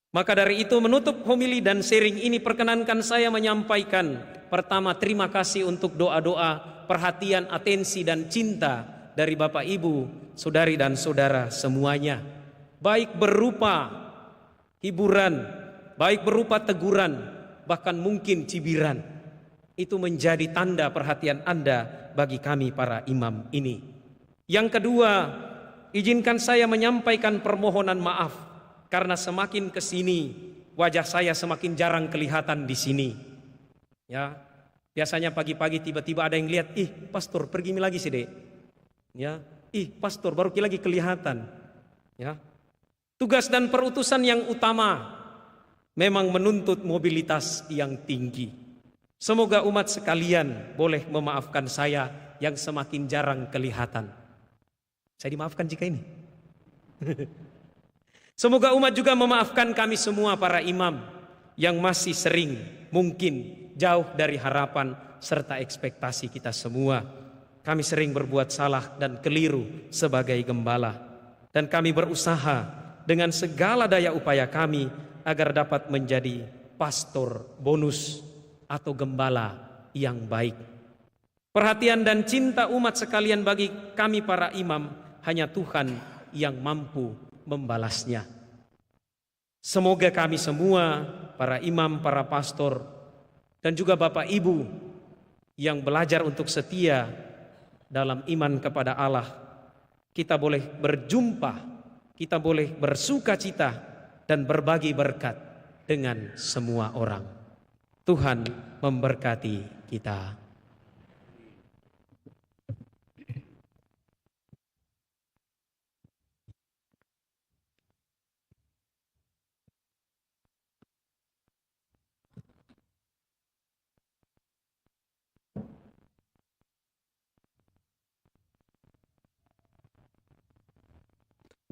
Speaker 3: Maka dari itu, menutup homili dan sharing ini, perkenankan saya menyampaikan pertama terima kasih untuk doa-doa, perhatian, atensi dan cinta dari Bapak Ibu, saudari dan saudara semuanya. Baik berupa hiburan, baik berupa teguran, bahkan mungkin cibiran. Itu menjadi tanda perhatian Anda bagi kami para imam ini. Yang kedua, izinkan saya menyampaikan permohonan maaf karena semakin ke sini wajah saya semakin jarang kelihatan di sini. Ya, biasanya pagi-pagi tiba-tiba ada yang lihat, ih pastor pergi lagi sih dek. Ya, ih pastor baru lagi kelihatan. Ya, tugas dan perutusan yang utama memang menuntut mobilitas yang tinggi. Semoga umat sekalian boleh memaafkan saya yang semakin jarang kelihatan. Saya dimaafkan jika ini. Semoga umat juga memaafkan kami semua para imam yang masih sering mungkin jauh dari harapan serta ekspektasi kita semua. Kami sering berbuat salah dan keliru sebagai gembala, dan kami berusaha dengan segala daya upaya kami agar dapat menjadi pastor bonus atau gembala yang baik. Perhatian dan cinta umat sekalian bagi kami para imam hanya Tuhan yang mampu membalasnya. Semoga kami semua, para imam, para pastor, dan juga Bapak Ibu yang belajar untuk setia dalam iman kepada Allah, kita boleh berjumpa, kita boleh bersuka cita dan berbagi berkat dengan semua orang. Tuhan memberkati kita.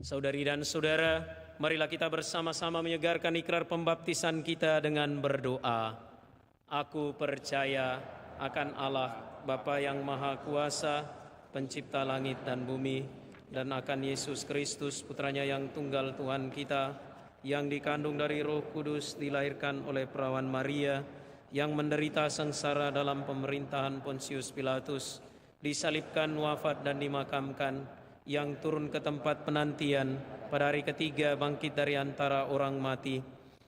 Speaker 3: Saudari dan saudara, marilah kita bersama-sama menyegarkan ikrar pembaptisan kita dengan berdoa. Aku percaya akan Allah, Bapa yang Maha Kuasa, Pencipta langit dan bumi, dan akan Yesus Kristus, Putranya yang tunggal Tuhan kita, yang dikandung dari Roh Kudus, dilahirkan oleh perawan Maria, yang menderita sengsara dalam pemerintahan Pontius Pilatus, disalibkan, wafat dan dimakamkan, yang turun ke tempat penantian, pada hari ketiga bangkit dari antara orang mati,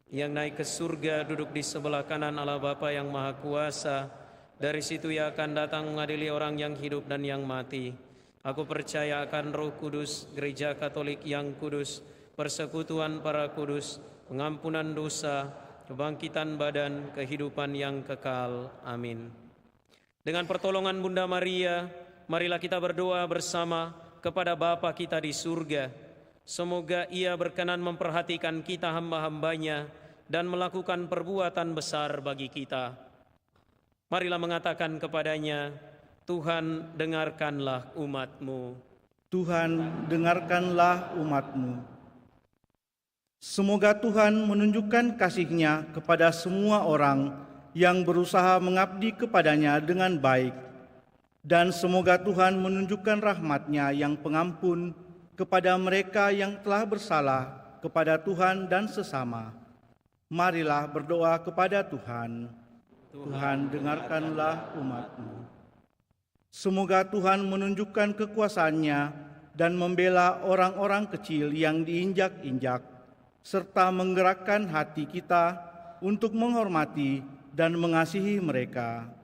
Speaker 3: yang naik ke surga, duduk di sebelah kanan Allah Bapa yang Maha Kuasa. Dari situ Ia akan datang mengadili orang yang hidup dan yang mati. Aku percaya akan Roh Kudus, Gereja Katolik yang kudus, persekutuan para kudus, pengampunan dosa, kebangkitan badan, kehidupan yang kekal. Amin. Dengan pertolongan Bunda Maria, marilah kita berdoa bersama kepada Bapa kita di surga. Semoga Ia berkenan memperhatikan kita hamba-hambanya dan melakukan perbuatan besar bagi kita. Marilah mengatakan kepadanya, Tuhan dengarkanlah umat-Mu.
Speaker 9: Tuhan dengarkanlah umat-Mu. Semoga Tuhan menunjukkan kasih-Nya kepada semua orang yang berusaha mengabdi kepadanya dengan baik. Dan semoga Tuhan menunjukkan rahmat-Nya yang pengampun kepada mereka yang telah bersalah kepada Tuhan dan sesama. Marilah berdoa kepada Tuhan. Tuhan dengarkanlah umat-Mu. Semoga Tuhan menunjukkan kekuasaan-Nya dan membela orang-orang kecil yang diinjak-injak, serta menggerakkan hati kita untuk menghormati dan mengasihi mereka.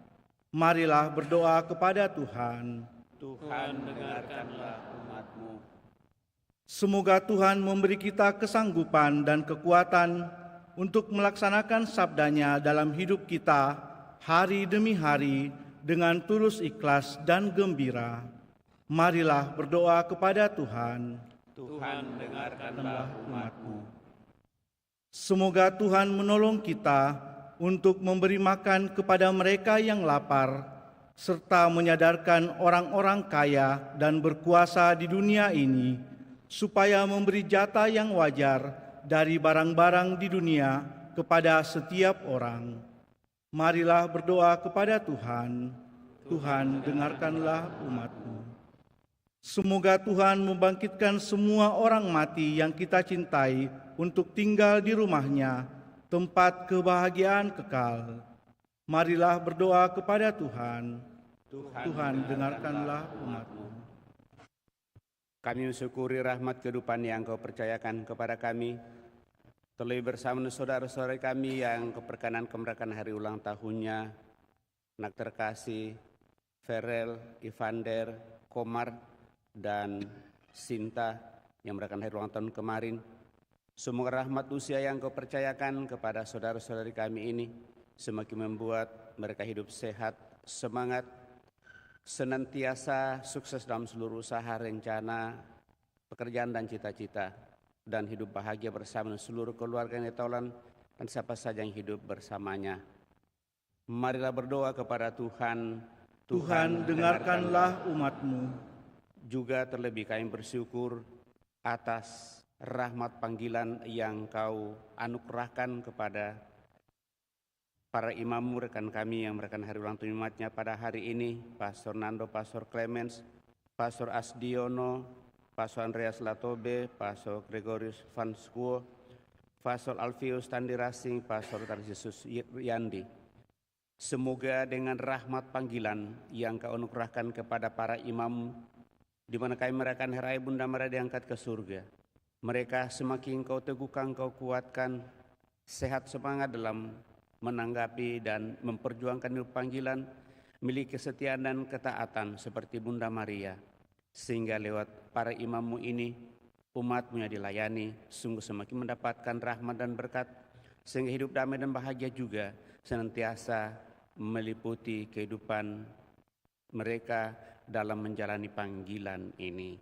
Speaker 9: Marilah berdoa kepada Tuhan.
Speaker 4: Tuhan dengarkanlah umat-Mu.
Speaker 9: Semoga Tuhan memberi kita kesanggupan dan kekuatan untuk melaksanakan sabda-Nya dalam hidup kita hari demi hari dengan tulus ikhlas dan gembira. Marilah berdoa kepada Tuhan.
Speaker 4: Tuhan dengarkanlah umat-Mu.
Speaker 9: Semoga Tuhan menolong kita untuk memberi makan kepada mereka yang lapar, serta menyadarkan orang-orang kaya dan berkuasa di dunia ini, supaya memberi jatah yang wajar dari barang-barang di dunia kepada setiap orang. Marilah berdoa kepada Tuhan. Tuhan dengarkanlah umat-Mu. Semoga Tuhan membangkitkan semua orang mati yang kita cintai untuk tinggal di rumah-Nya, tempat kebahagiaan kekal. Marilah berdoa kepada Tuhan. Tuhan dengarkanlah umat-Mu.
Speaker 4: Kami mensyukuri rahmat kehidupan yang Kau percayakan kepada kami, terlebih bersama saudara-saudara kami yang keperkanan kemerayakan hari ulang tahunnya, anak terkasih Ferel, Ivander, Komar, dan Sinta yang merayakan hari ulang tahun kemarin. Semoga rahmat usia yang Kau percayakan kepada saudara-saudari kami ini semakin membuat mereka hidup sehat, semangat, senantiasa sukses dalam seluruh usaha, rencana, pekerjaan dan cita-cita, dan hidup bahagia bersama seluruh keluarga yang ditolong dan siapa saja yang hidup bersamanya. Marilah berdoa kepada Tuhan.
Speaker 9: Tuhan dengarkanlah umat-Mu.
Speaker 4: Juga terlebih kami bersyukur atas rahmat panggilan yang Kau anugerahkan kepada para imam rekan kami yang merayakan hari ulang tahun umatnya pada hari ini, Pastor Nando, Pastor Clemens, Pastor Asdiono, Pastor Andreas Latobe, Pastor Gregorius Van Skuo, Pastor Alfius Tandirasing, Pastor Tarsisus Yandi. Semoga dengan rahmat panggilan yang Kau anugerahkan kepada para imam, di mana kami merayakan hari raya Bunda Maria diangkat ke surga, mereka semakin Kau teguhkan, Kau kuatkan, sehat semangat dalam menanggapi dan memperjuangkan hidup panggilan, milik kesetiaan dan ketaatan seperti Bunda Maria, sehingga lewat para imam-Mu ini umat-Mu yang dilayani sungguh semakin mendapatkan rahmat dan berkat, sehingga hidup damai dan bahagia juga senantiasa meliputi kehidupan mereka dalam menjalani panggilan ini.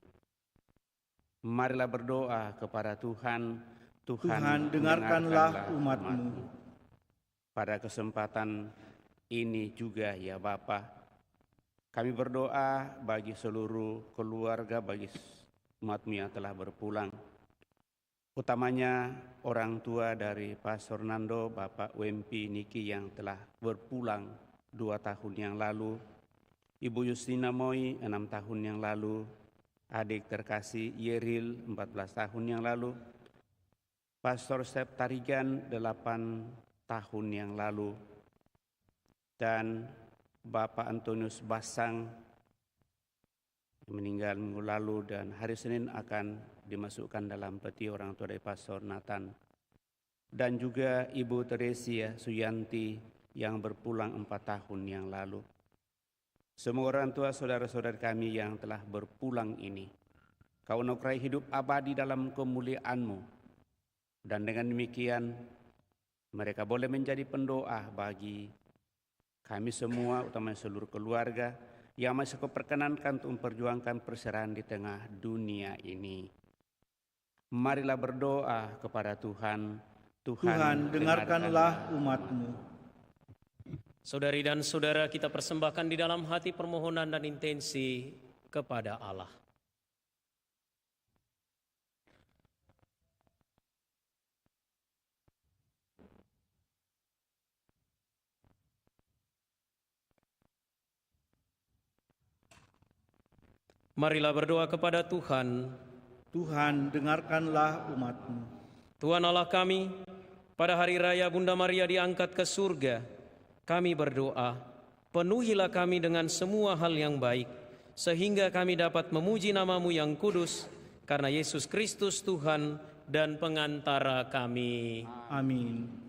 Speaker 4: Marilah berdoa kepada Tuhan.
Speaker 9: Tuhan, dengarkanlah umat-Mu.
Speaker 4: Pada kesempatan ini juga ya Bapa, kami berdoa bagi seluruh keluarga, bagi umat-Mu yang telah berpulang. Utamanya orang tua dari Pastor Nando, Bapak Wempi Niki yang telah berpulang 2 tahun yang lalu, Ibu Justina Moi 6 tahun yang lalu, adik terkasih Yeril 14 tahun yang lalu, Pastor Sep Tarigan 8 tahun yang lalu, dan Bapak Antonius Basang meninggal minggu lalu dan hari Senin akan dimasukkan dalam peti orang tua dari Pastor Nathan, dan juga Ibu Teresia Suyanti yang berpulang 4 tahun yang lalu. Semua orang tua saudara-saudara kami yang telah berpulang ini, Kau anugerai hidup abadi dalam kemuliaan-Mu, dan dengan demikian mereka boleh menjadi pendoa bagi kami semua, utamanya seluruh keluarga yang masih Kau perkenankan untuk memperjuangkan perserahan di tengah dunia ini. Marilah berdoa kepada Tuhan.
Speaker 9: Tuhan, dengarkanlah umat-Mu.
Speaker 3: Saudari dan saudara, kita persembahkan di dalam hati permohonan dan intensi kepada Allah. Marilah berdoa kepada Tuhan.
Speaker 9: Tuhan, dengarkanlah umat-Mu.
Speaker 3: Tuhan Allah kami, pada hari raya Bunda Maria diangkat ke surga, kami berdoa, penuhilah kami dengan semua hal yang baik, sehingga kami dapat memuji nama-Mu yang kudus, karena Yesus Kristus Tuhan dan pengantara kami.
Speaker 9: Amin.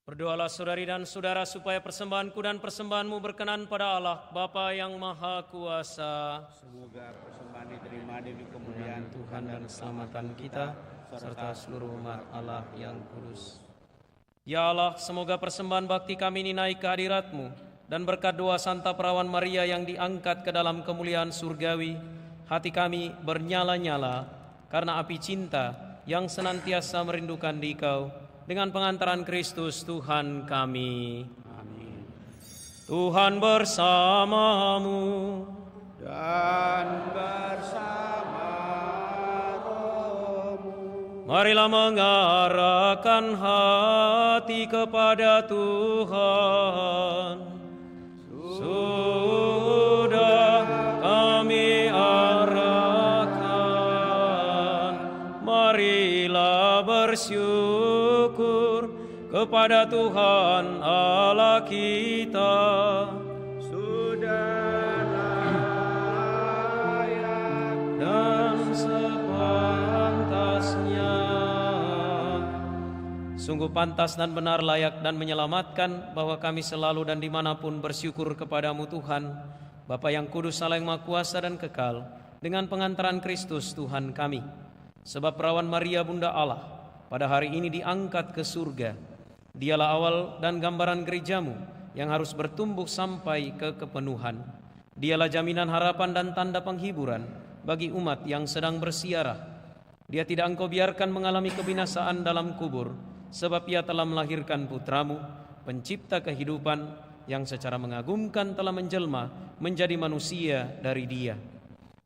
Speaker 3: Berdoalah saudari dan saudara supaya persembahanku dan persembahanmu berkenan pada Allah, Bapa yang Maha Kuasa.
Speaker 4: Semoga persembahan diterima demi kemuliaan
Speaker 3: Tuhan dan keselamatan kita, serta seluruh umat Allah yang kudus. Ya Allah, semoga persembahan bakti kami ini naik ke hadirat-Mu, dan berkat doa Santa Perawan Maria yang diangkat ke dalam kemuliaan surgawi, hati kami bernyala-nyala karena api cinta yang senantiasa merindukan Dikau, dengan pengantaran Kristus Tuhan kami.
Speaker 4: Amin.
Speaker 3: Tuhan bersamamu
Speaker 4: Dan bersama rohmu.
Speaker 3: Marilah mengarahkan hati kepada Tuhan. Sudah kami arahkan, marilah bersyukur kepada Tuhan Allah kita.
Speaker 4: Sudah layak
Speaker 3: Dan sepantasnya, sungguh pantas dan benar, layak dan menyelamatkan bahwa kami selalu dan dimanapun bersyukur kepadamu Tuhan, Bapa yang kudus, Allah yang Maha Kuasa dan kekal, dengan pengantaran Kristus Tuhan kami. Sebab Perawan Maria Bunda Allah pada hari ini diangkat ke surga. Dialah awal dan gambaran gerejamu yang harus bertumbuh sampai ke kepenuhan. Dialah jaminan harapan dan tanda penghiburan bagi umat yang sedang bersiarah. Dia tidak Engkau biarkan mengalami kebinasaan dalam kubur, sebab Ia telah melahirkan putramu, pencipta kehidupan, yang secara mengagumkan telah menjelma menjadi manusia dari Dia.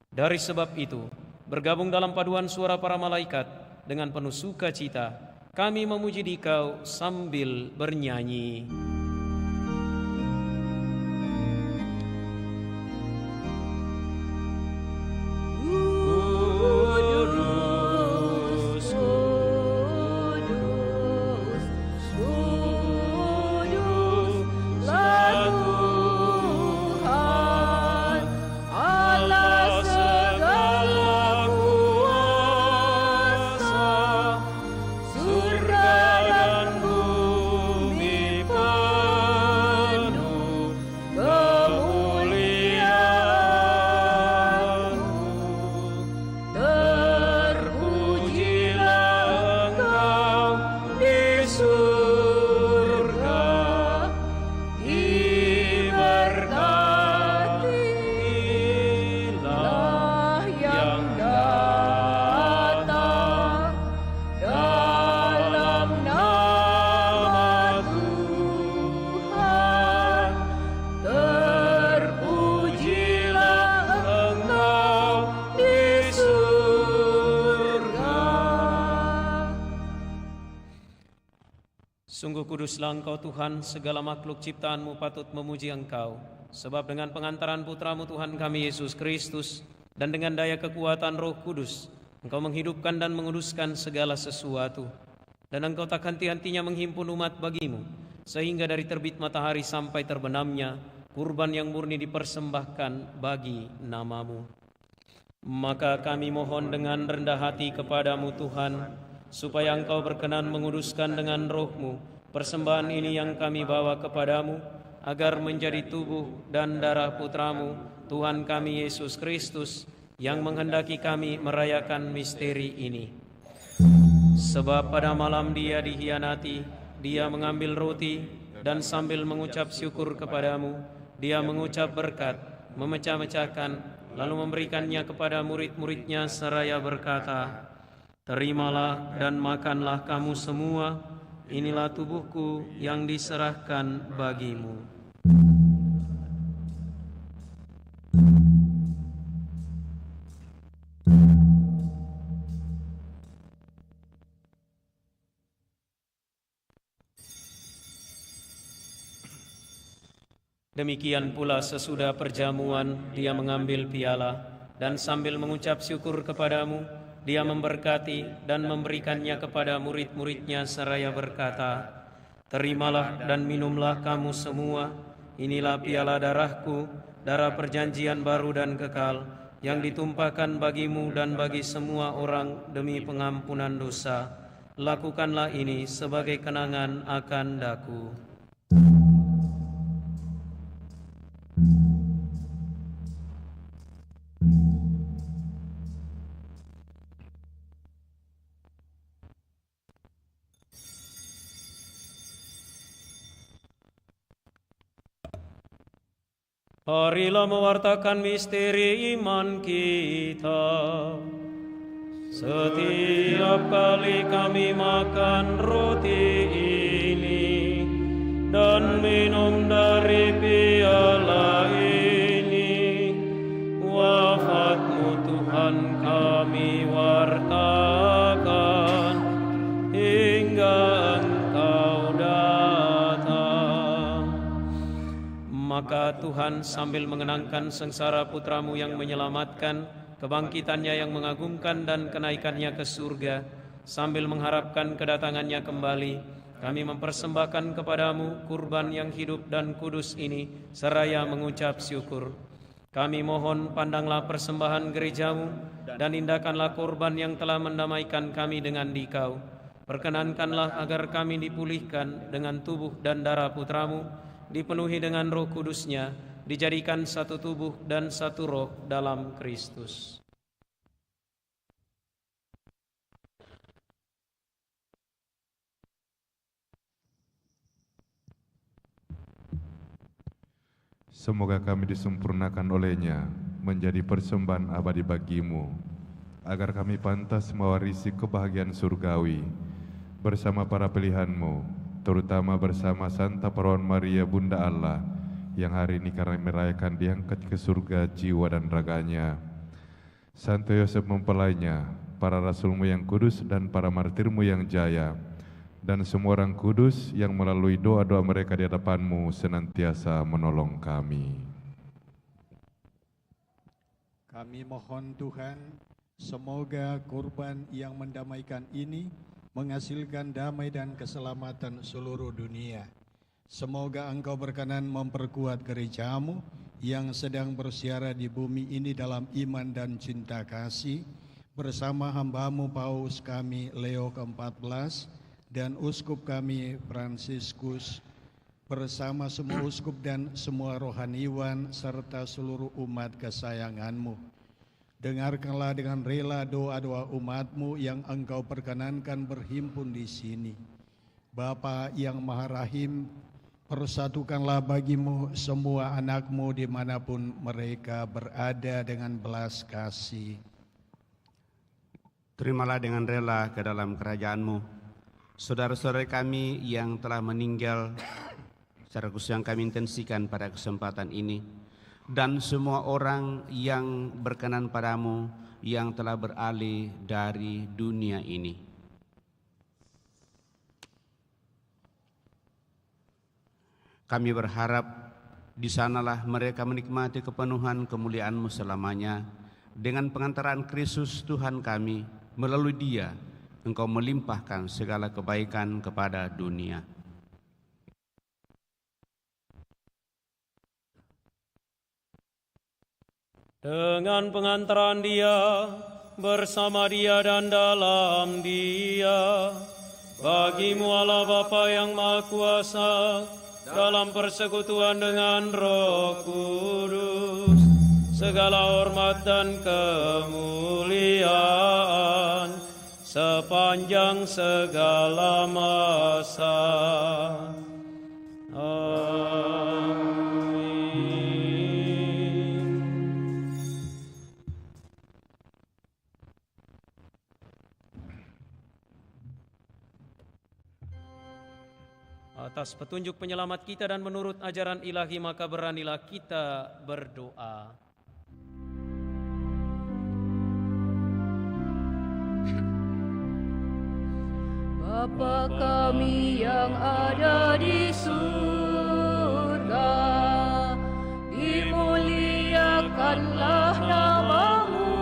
Speaker 3: Dari sebab itu, bergabung dalam paduan suara para malaikat dengan penuh sukacita, kami memuji Dikau sambil bernyanyi. Sungguh kuduslah Engkau Tuhan, segala makhluk ciptaan-Mu patut memuji Engkau. Sebab dengan pengantaran Putra-Mu Tuhan kami Yesus Kristus, dan dengan daya kekuatan Roh Kudus, Engkau menghidupkan dan menguduskan segala sesuatu. Dan Engkau tak henti-hentinya menghimpun umat bagimu, sehingga dari terbit matahari sampai terbenamnya, kurban yang murni dipersembahkan bagi nama-Mu. Maka kami mohon dengan rendah hati kepadamu Tuhan, supaya Engkau berkenan menguduskan dengan Roh-Mu persembahan ini yang kami bawa kepadamu, agar menjadi tubuh dan darah Putra-Mu, Tuhan kami Yesus Kristus, yang menghendaki kami merayakan misteri ini. Sebab pada malam Dia dihianati, Dia mengambil roti, dan sambil mengucap syukur kepadamu, Dia mengucap berkat, memecah-mecahkan, lalu memberikannya kepada murid-murid-Nya seraya berkata, "Terimalah dan makanlah kamu semua, inilah tubuhku yang diserahkan bagimu." Demikian pula sesudah perjamuan, Dia mengambil piala, dan sambil mengucap syukur kepadamu, Dia memberkati dan memberikannya kepada murid-murid-Nya seraya berkata, "Terimalah dan minumlah kamu semua, inilah piala darah-Ku, darah perjanjian baru dan kekal, yang ditumpahkan bagimu dan bagi semua orang demi pengampunan dosa. Lakukanlah ini sebagai kenangan akan daku. Marilah mewartakan misteri iman kita. Setiap kali kami makan roti ini dan minum dari piala ini, wafat-Mu Tuhan kami wartakan hingga Engkau datang. Maka Tuhan sambil mengenangkan sengsara putra-Mu yang menyelamatkan, kebangkitannya yang mengagumkan dan kenaikannya ke surga, sambil mengharapkan kedatangannya kembali, kami mempersembahkan kepadamu kurban yang hidup dan kudus ini, seraya mengucap syukur. Kami mohon pandanglah persembahan gerejamu, dan indahkanlah kurban yang telah mendamaikan kami dengan Dikau. Perkenankanlah agar kami dipulihkan dengan tubuh dan darah putramu, dipenuhi dengan Roh Kudusnya, dijadikan satu tubuh dan satu roh dalam Kristus.
Speaker 8: Semoga kami disempurnakan olehnya menjadi persembahan abadi bagi-Mu, agar kami pantas mewarisi kebahagiaan surgawi bersama para pilihan-Mu, terutama bersama Santa Perawan Maria Bunda Allah, yang hari ini karena merayakan diangkat ke surga jiwa dan raganya. Santo Yosef mempelainya, para rasul-Mu yang kudus dan para martir-Mu yang jaya, dan semua orang kudus yang melalui doa-doa mereka di hadapan-Mu senantiasa menolong kami.
Speaker 10: Kami mohon Tuhan, semoga kurban yang mendamaikan ini menghasilkan damai dan keselamatan seluruh dunia. Semoga Engkau berkenan memperkuat gereja-Mu yang sedang bersiara di bumi ini dalam iman dan cinta kasih, bersama hamba-Mu Paus kami Leo ke-14 dan uskup kami Fransiskus, bersama semua uskup dan semua rohaniwan serta seluruh umat kesayangan-Mu. Dengarkanlah dengan rela doa-doa umat-Mu yang Engkau perkenankan berhimpun di sini. Bapa yang Maha Rahim, persatukanlah bagi-Mu semua anak-Mu dimanapun mereka berada dengan belas kasih.
Speaker 4: Terimalah dengan rela ke dalam kerajaan-Mu saudara-saudara kami yang telah meninggal, secara khusus yang kami intensikan pada kesempatan ini, dan semua orang yang berkenan padamu yang telah beralih dari dunia ini. Kami berharap di sanalah mereka menikmati kepenuhan kemuliaan-Mu selamanya. Dengan pengantaran Kristus Tuhan kami, melalui Dia Engkau melimpahkan segala kebaikan kepada dunia.
Speaker 3: Dengan pengantaran Dia, bersama Dia dan dalam Dia, bagi-Mu Allah Bapa yang Maha Kuasa, dalam persekutuan dengan Roh Kudus, segala hormat dan kemuliaan sepanjang segala masa. Amin. Atas petunjuk penyelamat kita dan menurut ajaran ilahi, maka beranilah kita berdoa.
Speaker 2: Bapa kami yang ada di surga, dimuliakanlah nama-Mu,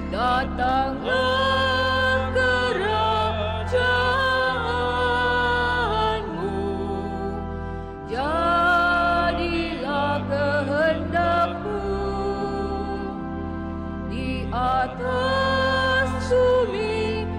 Speaker 2: datanglah kerajaan-Mu, jadilah kehendak-Mu di atas bumi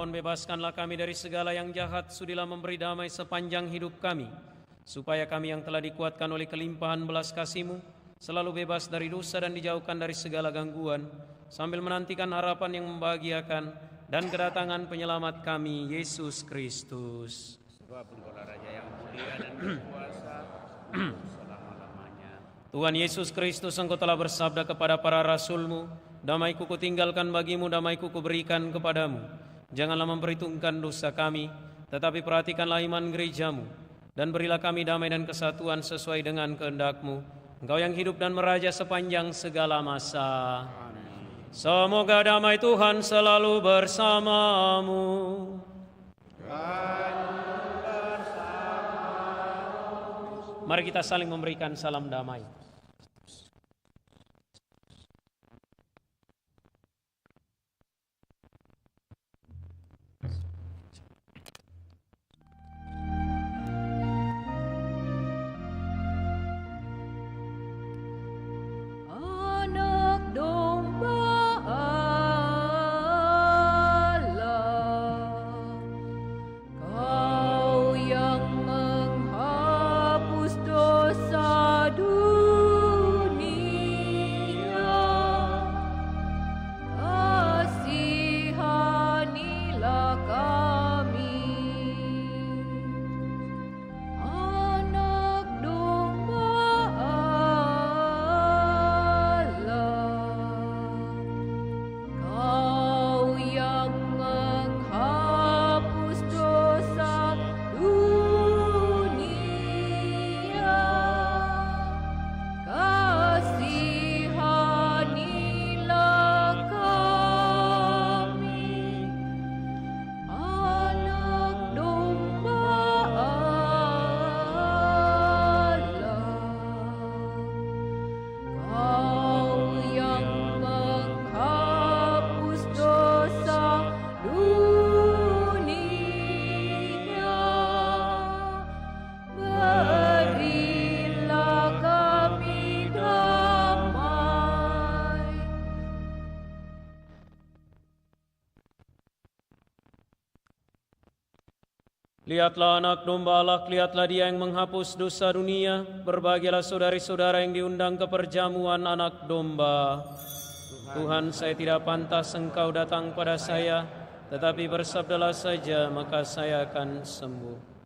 Speaker 3: Mohon bebaskanlah kami dari segala yang jahat, sudilah memberi damai sepanjang hidup kami, supaya kami yang telah dikuatkan oleh kelimpahan belas kasih-Mu, selalu bebas dari dosa dan dijauhkan dari segala gangguan, sambil menantikan harapan yang membahagiakan dan kedatangan penyelamat kami, Yesus Kristus.
Speaker 4: Sebab Engkaulah Raja yang mulia dan berkuasa selama-lamanya.
Speaker 3: Tuhan Yesus Kristus, Engkau telah bersabda kepada para rasul-Mu, damai-Ku Kutinggalkan bagimu, damai-Ku Kuberikan kepadamu. Janganlah memperhitungkan dosa kami, tetapi perhatikanlah iman gereja-Mu, dan berilah kami damai dan kesatuan sesuai dengan kehendak-Mu. Engkau yang hidup dan meraja sepanjang segala masa. Semoga damai Tuhan selalu bersamamu. Mari kita saling memberikan salam damai.
Speaker 5: Anak domba Allah, Kau yang menghapus dosa dunia, kasihanilah kami. Anak domba Kau yang menghapus dosa dunia, kasihanilah kami. Anak domba Kau yang menghapus dosa dunia, berilah kami damai.
Speaker 3: Lihatlah anak domba Allah, lihatlah Dia yang menghapus dosa dunia. Berbahagialah saudari-saudara yang diundang ke perjamuan anak domba. Tuhan, saya tidak pantas Engkau datang pada saya, tetapi bersabdalah saja, maka saya akan sembuh.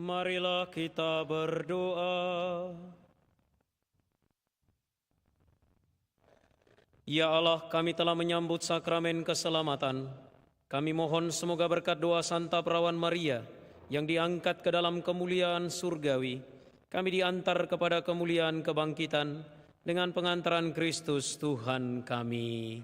Speaker 3: Marilah kita berdoa. Ya Allah, kami telah menyambut sakramen keselamatan. Kami mohon semoga berkat doa Santa Perawan Maria yang diangkat ke dalam kemuliaan surgawi, kami diantar kepada kemuliaan kebangkitan dengan pengantaran Kristus Tuhan kami.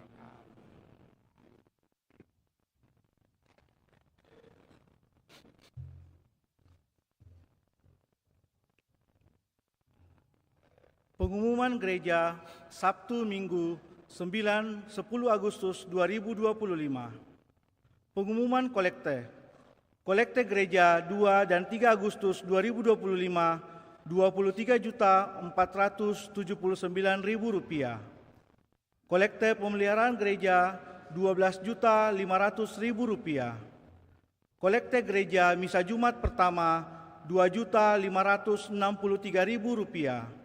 Speaker 9: Pengumuman gereja Sabtu Minggu 9-10 Agustus 2025. Pengumuman kolekte. Kolekte gereja 2 dan 3 Agustus 2025 Rp23.479.000. Kolekte pemeliharaan gereja Rp12.500.000. Kolekte gereja Misa Jumat pertama Rp2.563.000.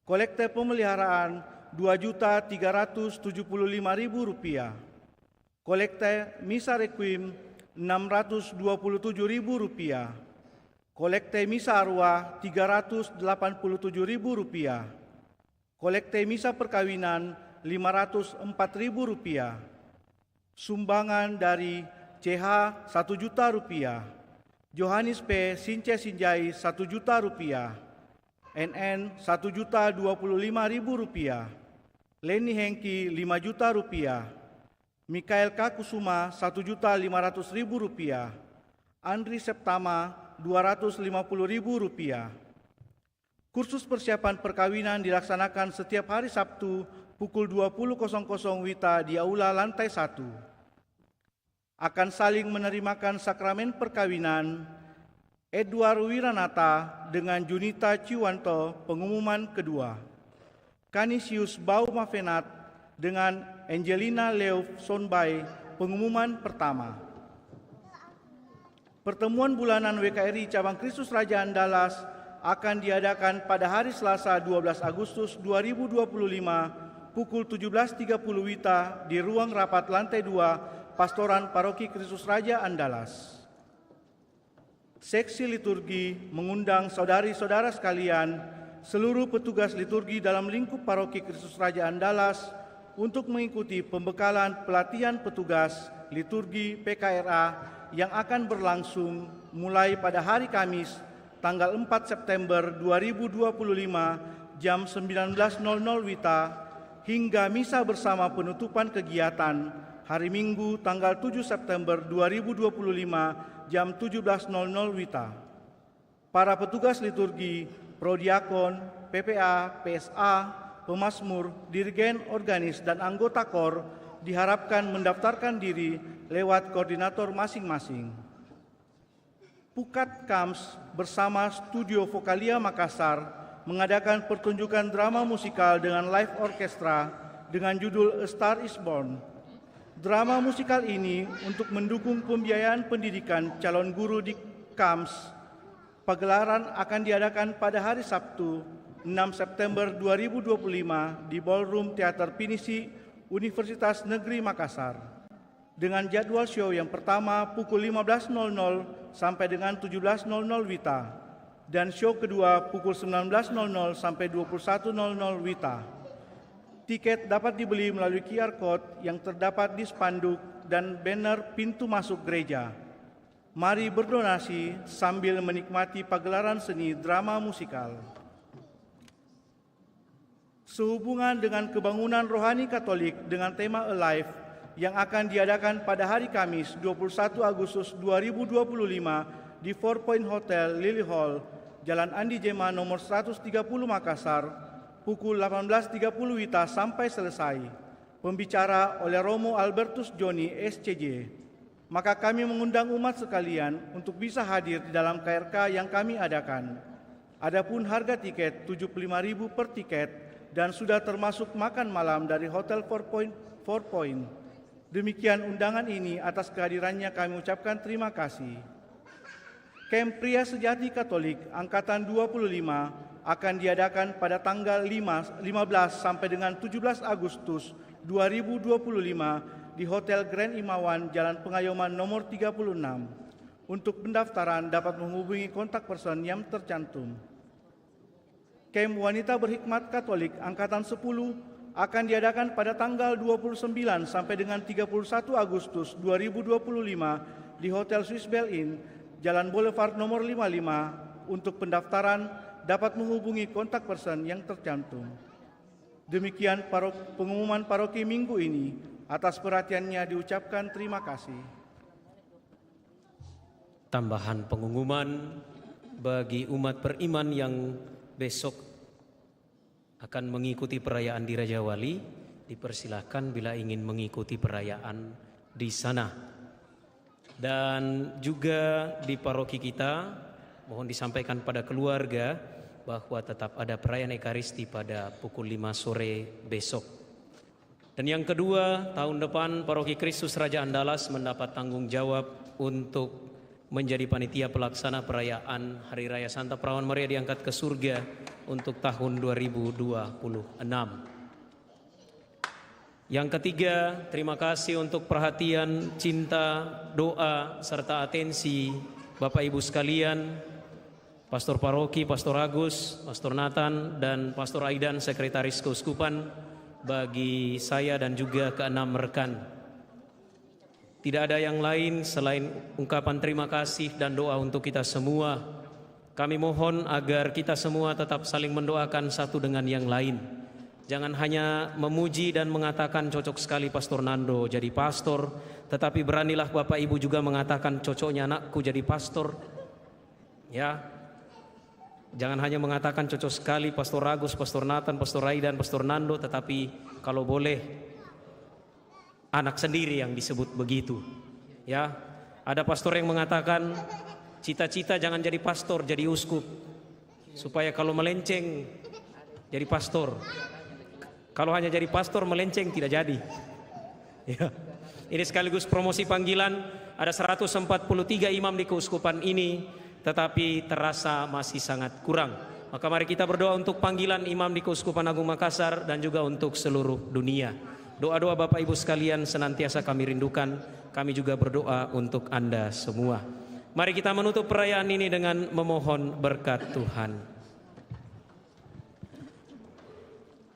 Speaker 9: Kolekte pemeliharaan Rp2.375.000. Kolekte Misa Requiem Rp627.000. Kolekte Misa Arwah Rp387.000. Kolekte Misa Perkawinan Rp504.000. Sumbangan dari CH Rp1.000.000. Johannes P. Since Sinjai Rp1.000.000. NN Rp1.025.000. Leni Hengki Rp5.000.000. Mikael K. Kusuma Rp1.500.000. Andri Septama Rp250.000. Kursus persiapan perkawinan dilaksanakan setiap hari Sabtu pukul 20.00 WITA di Aula lantai 1. Akan saling menerimakan sakramen perkawinan Edward Wiranata dengan Junita Ciwanto pengumuman kedua. Canisius Baumafenat dengan Angelina Leof Sonbai pengumuman pertama. Pertemuan bulanan WKRI Cabang Kristus Raja Andalas akan diadakan pada hari Selasa 12 Agustus 2025 pukul 17.30 WITA di ruang rapat lantai 2 Pastoran Paroki Kristus Raja Andalas. Seksi liturgi mengundang saudari-saudara sekalian, seluruh petugas liturgi dalam lingkup Paroki Kristus Raja Andalas untuk mengikuti pembekalan pelatihan petugas liturgi PKRA yang akan berlangsung mulai pada hari Kamis tanggal 4 September 2025 jam 19.00 WITA hingga misa bersama penutupan kegiatan hari Minggu tanggal 7 September 2025 jam 17.00 WITA. Para petugas liturgi, prodiakon, PPA, PSA, pemazmur, dirgen, organis, dan anggota KOR diharapkan mendaftarkan diri lewat koordinator masing-masing. Pukat Kams bersama Studio Vokalia Makassar mengadakan pertunjukan drama musikal dengan live orkestra dengan judul A Star is Born. Drama musikal ini untuk mendukung pembiayaan pendidikan calon guru di Kams. Pagelaran akan diadakan pada hari Sabtu 6 September 2025 di Ballroom Teater Pinisi, Universitas Negeri Makassar. Dengan jadwal show yang pertama pukul 15.00 sampai dengan 17.00 WITA dan show kedua pukul 19.00 sampai 21.00 WITA. Tiket dapat dibeli melalui QR Code yang terdapat di spanduk dan banner pintu masuk gereja. Mari berdonasi sambil menikmati pagelaran seni drama musikal. Sehubungan dengan kebangunan rohani Katolik dengan tema Alive yang akan diadakan pada hari Kamis 21 Agustus 2025 di 4 Point Hotel Lily Hall, Jalan Andi Jema nomor 130 Makassar, pukul 18.30 WITA sampai selesai. Pembicara oleh Romo Albertus Joni SCJ. Maka kami mengundang umat sekalian untuk bisa hadir di dalam KRK yang kami adakan. Adapun harga tiket Rp75.000 per tiket dan sudah termasuk makan malam dari Hotel 4 Point. Demikian undangan ini, atas kehadirannya kami ucapkan terima kasih. Camp Pria Sejati Katolik Angkatan 25 akan diadakan pada tanggal 15 sampai dengan 17 Agustus 2025 di Hotel Grand Imawan, Jalan Pengayoman nomor 36. Untuk pendaftaran dapat menghubungi kontak person yang tercantum. Camp Wanita Berhikmat Katolik Angkatan 10 akan diadakan pada tanggal 29 sampai dengan 31 Agustus 2025 di Hotel Swiss Bell Inn, Jalan Boulevard nomor 55. Untuk pendaftaran dapat menghubungi kontak person yang tercantum. Demikian pengumuman paroki minggu ini. Atas perhatiannya diucapkan terima kasih.
Speaker 3: Tambahan pengumuman bagi umat beriman yang besok akan mengikuti perayaan di Raja Wali, dipersilahkan bila ingin mengikuti perayaan di sana. Dan juga di paroki kita, mohon disampaikan pada keluarga bahwa tetap ada perayaan Ekaristi pada pukul 5 sore besok. Dan yang kedua, tahun depan Paroki Kristus Raja Andalas mendapat tanggung jawab untuk menjadi panitia pelaksana perayaan Hari Raya Santa Perawan Maria diangkat ke surga untuk tahun 2026. Yang ketiga, terima kasih untuk perhatian, cinta, doa, serta atensi Bapak Ibu sekalian, Pastor Paroki, Pastor Agus, Pastor Nathan, dan Pastor Aidan, Sekretaris Keuskupan, bagi saya dan juga keenam rekan. Tidak ada yang lain selain ungkapan terima kasih dan doa untuk kita semua. Kami mohon agar kita semua tetap saling mendoakan satu dengan yang lain. Jangan hanya memuji dan mengatakan cocok sekali Pastor Nando jadi pastor, tetapi beranilah Bapak Ibu juga mengatakan cocoknya anakku jadi pastor. Ya. Jangan hanya mengatakan cocok sekali Pastor Agus, Pastor Nathan, Pastor Raidan, Pastor Nando, tetapi kalau boleh anak sendiri yang disebut begitu. Ya, ada pastor yang mengatakan cita-cita jangan jadi pastor, jadi uskup, supaya kalau melenceng jadi pastor. Kalau hanya jadi pastor melenceng tidak jadi. Ya. Ini sekaligus promosi panggilan. Ada 143 imam di keuskupan ini, tetapi terasa masih sangat kurang. Maka mari kita berdoa untuk panggilan imam di Keuskupan Agung Makassar dan juga untuk seluruh dunia. Doa-doa Bapak Ibu sekalian senantiasa kami rindukan. Kami juga berdoa untuk Anda semua. Mari kita menutup perayaan ini dengan memohon berkat Tuhan.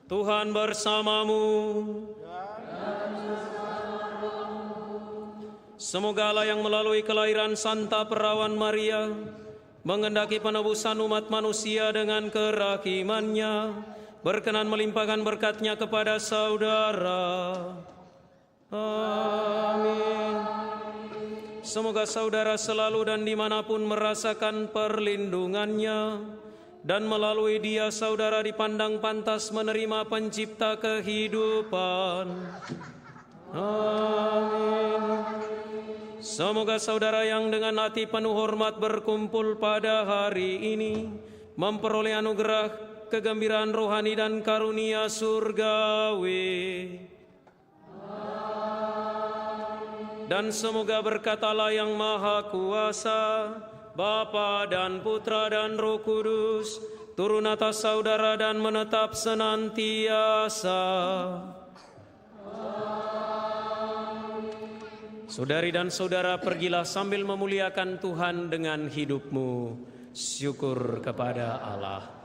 Speaker 3: Tuhan bersamamu. Semoga Allah yang melalui kelahiran Santa Perawan Maria mengendaki penebusan umat manusia dengan kerahimannya, berkenan melimpahkan berkat-Nya kepada saudara. Amin. Semoga saudara selalu dan dimanapun merasakan perlindungan-Nya, dan melalui Dia saudara dipandang pantas menerima Pencipta kehidupan. Amin. Semoga saudara yang dengan hati penuh hormat berkumpul pada hari ini memperoleh anugerah kegembiraan rohani dan karunia surgawi. Dan semoga berkat Allah yang Maha Kuasa, Bapa dan Putra dan Roh Kudus, turun atas saudara dan menetap senantiasa. Saudari dan saudara, pergilah sambil memuliakan Tuhan dengan hidupmu. Syukur kepada Allah.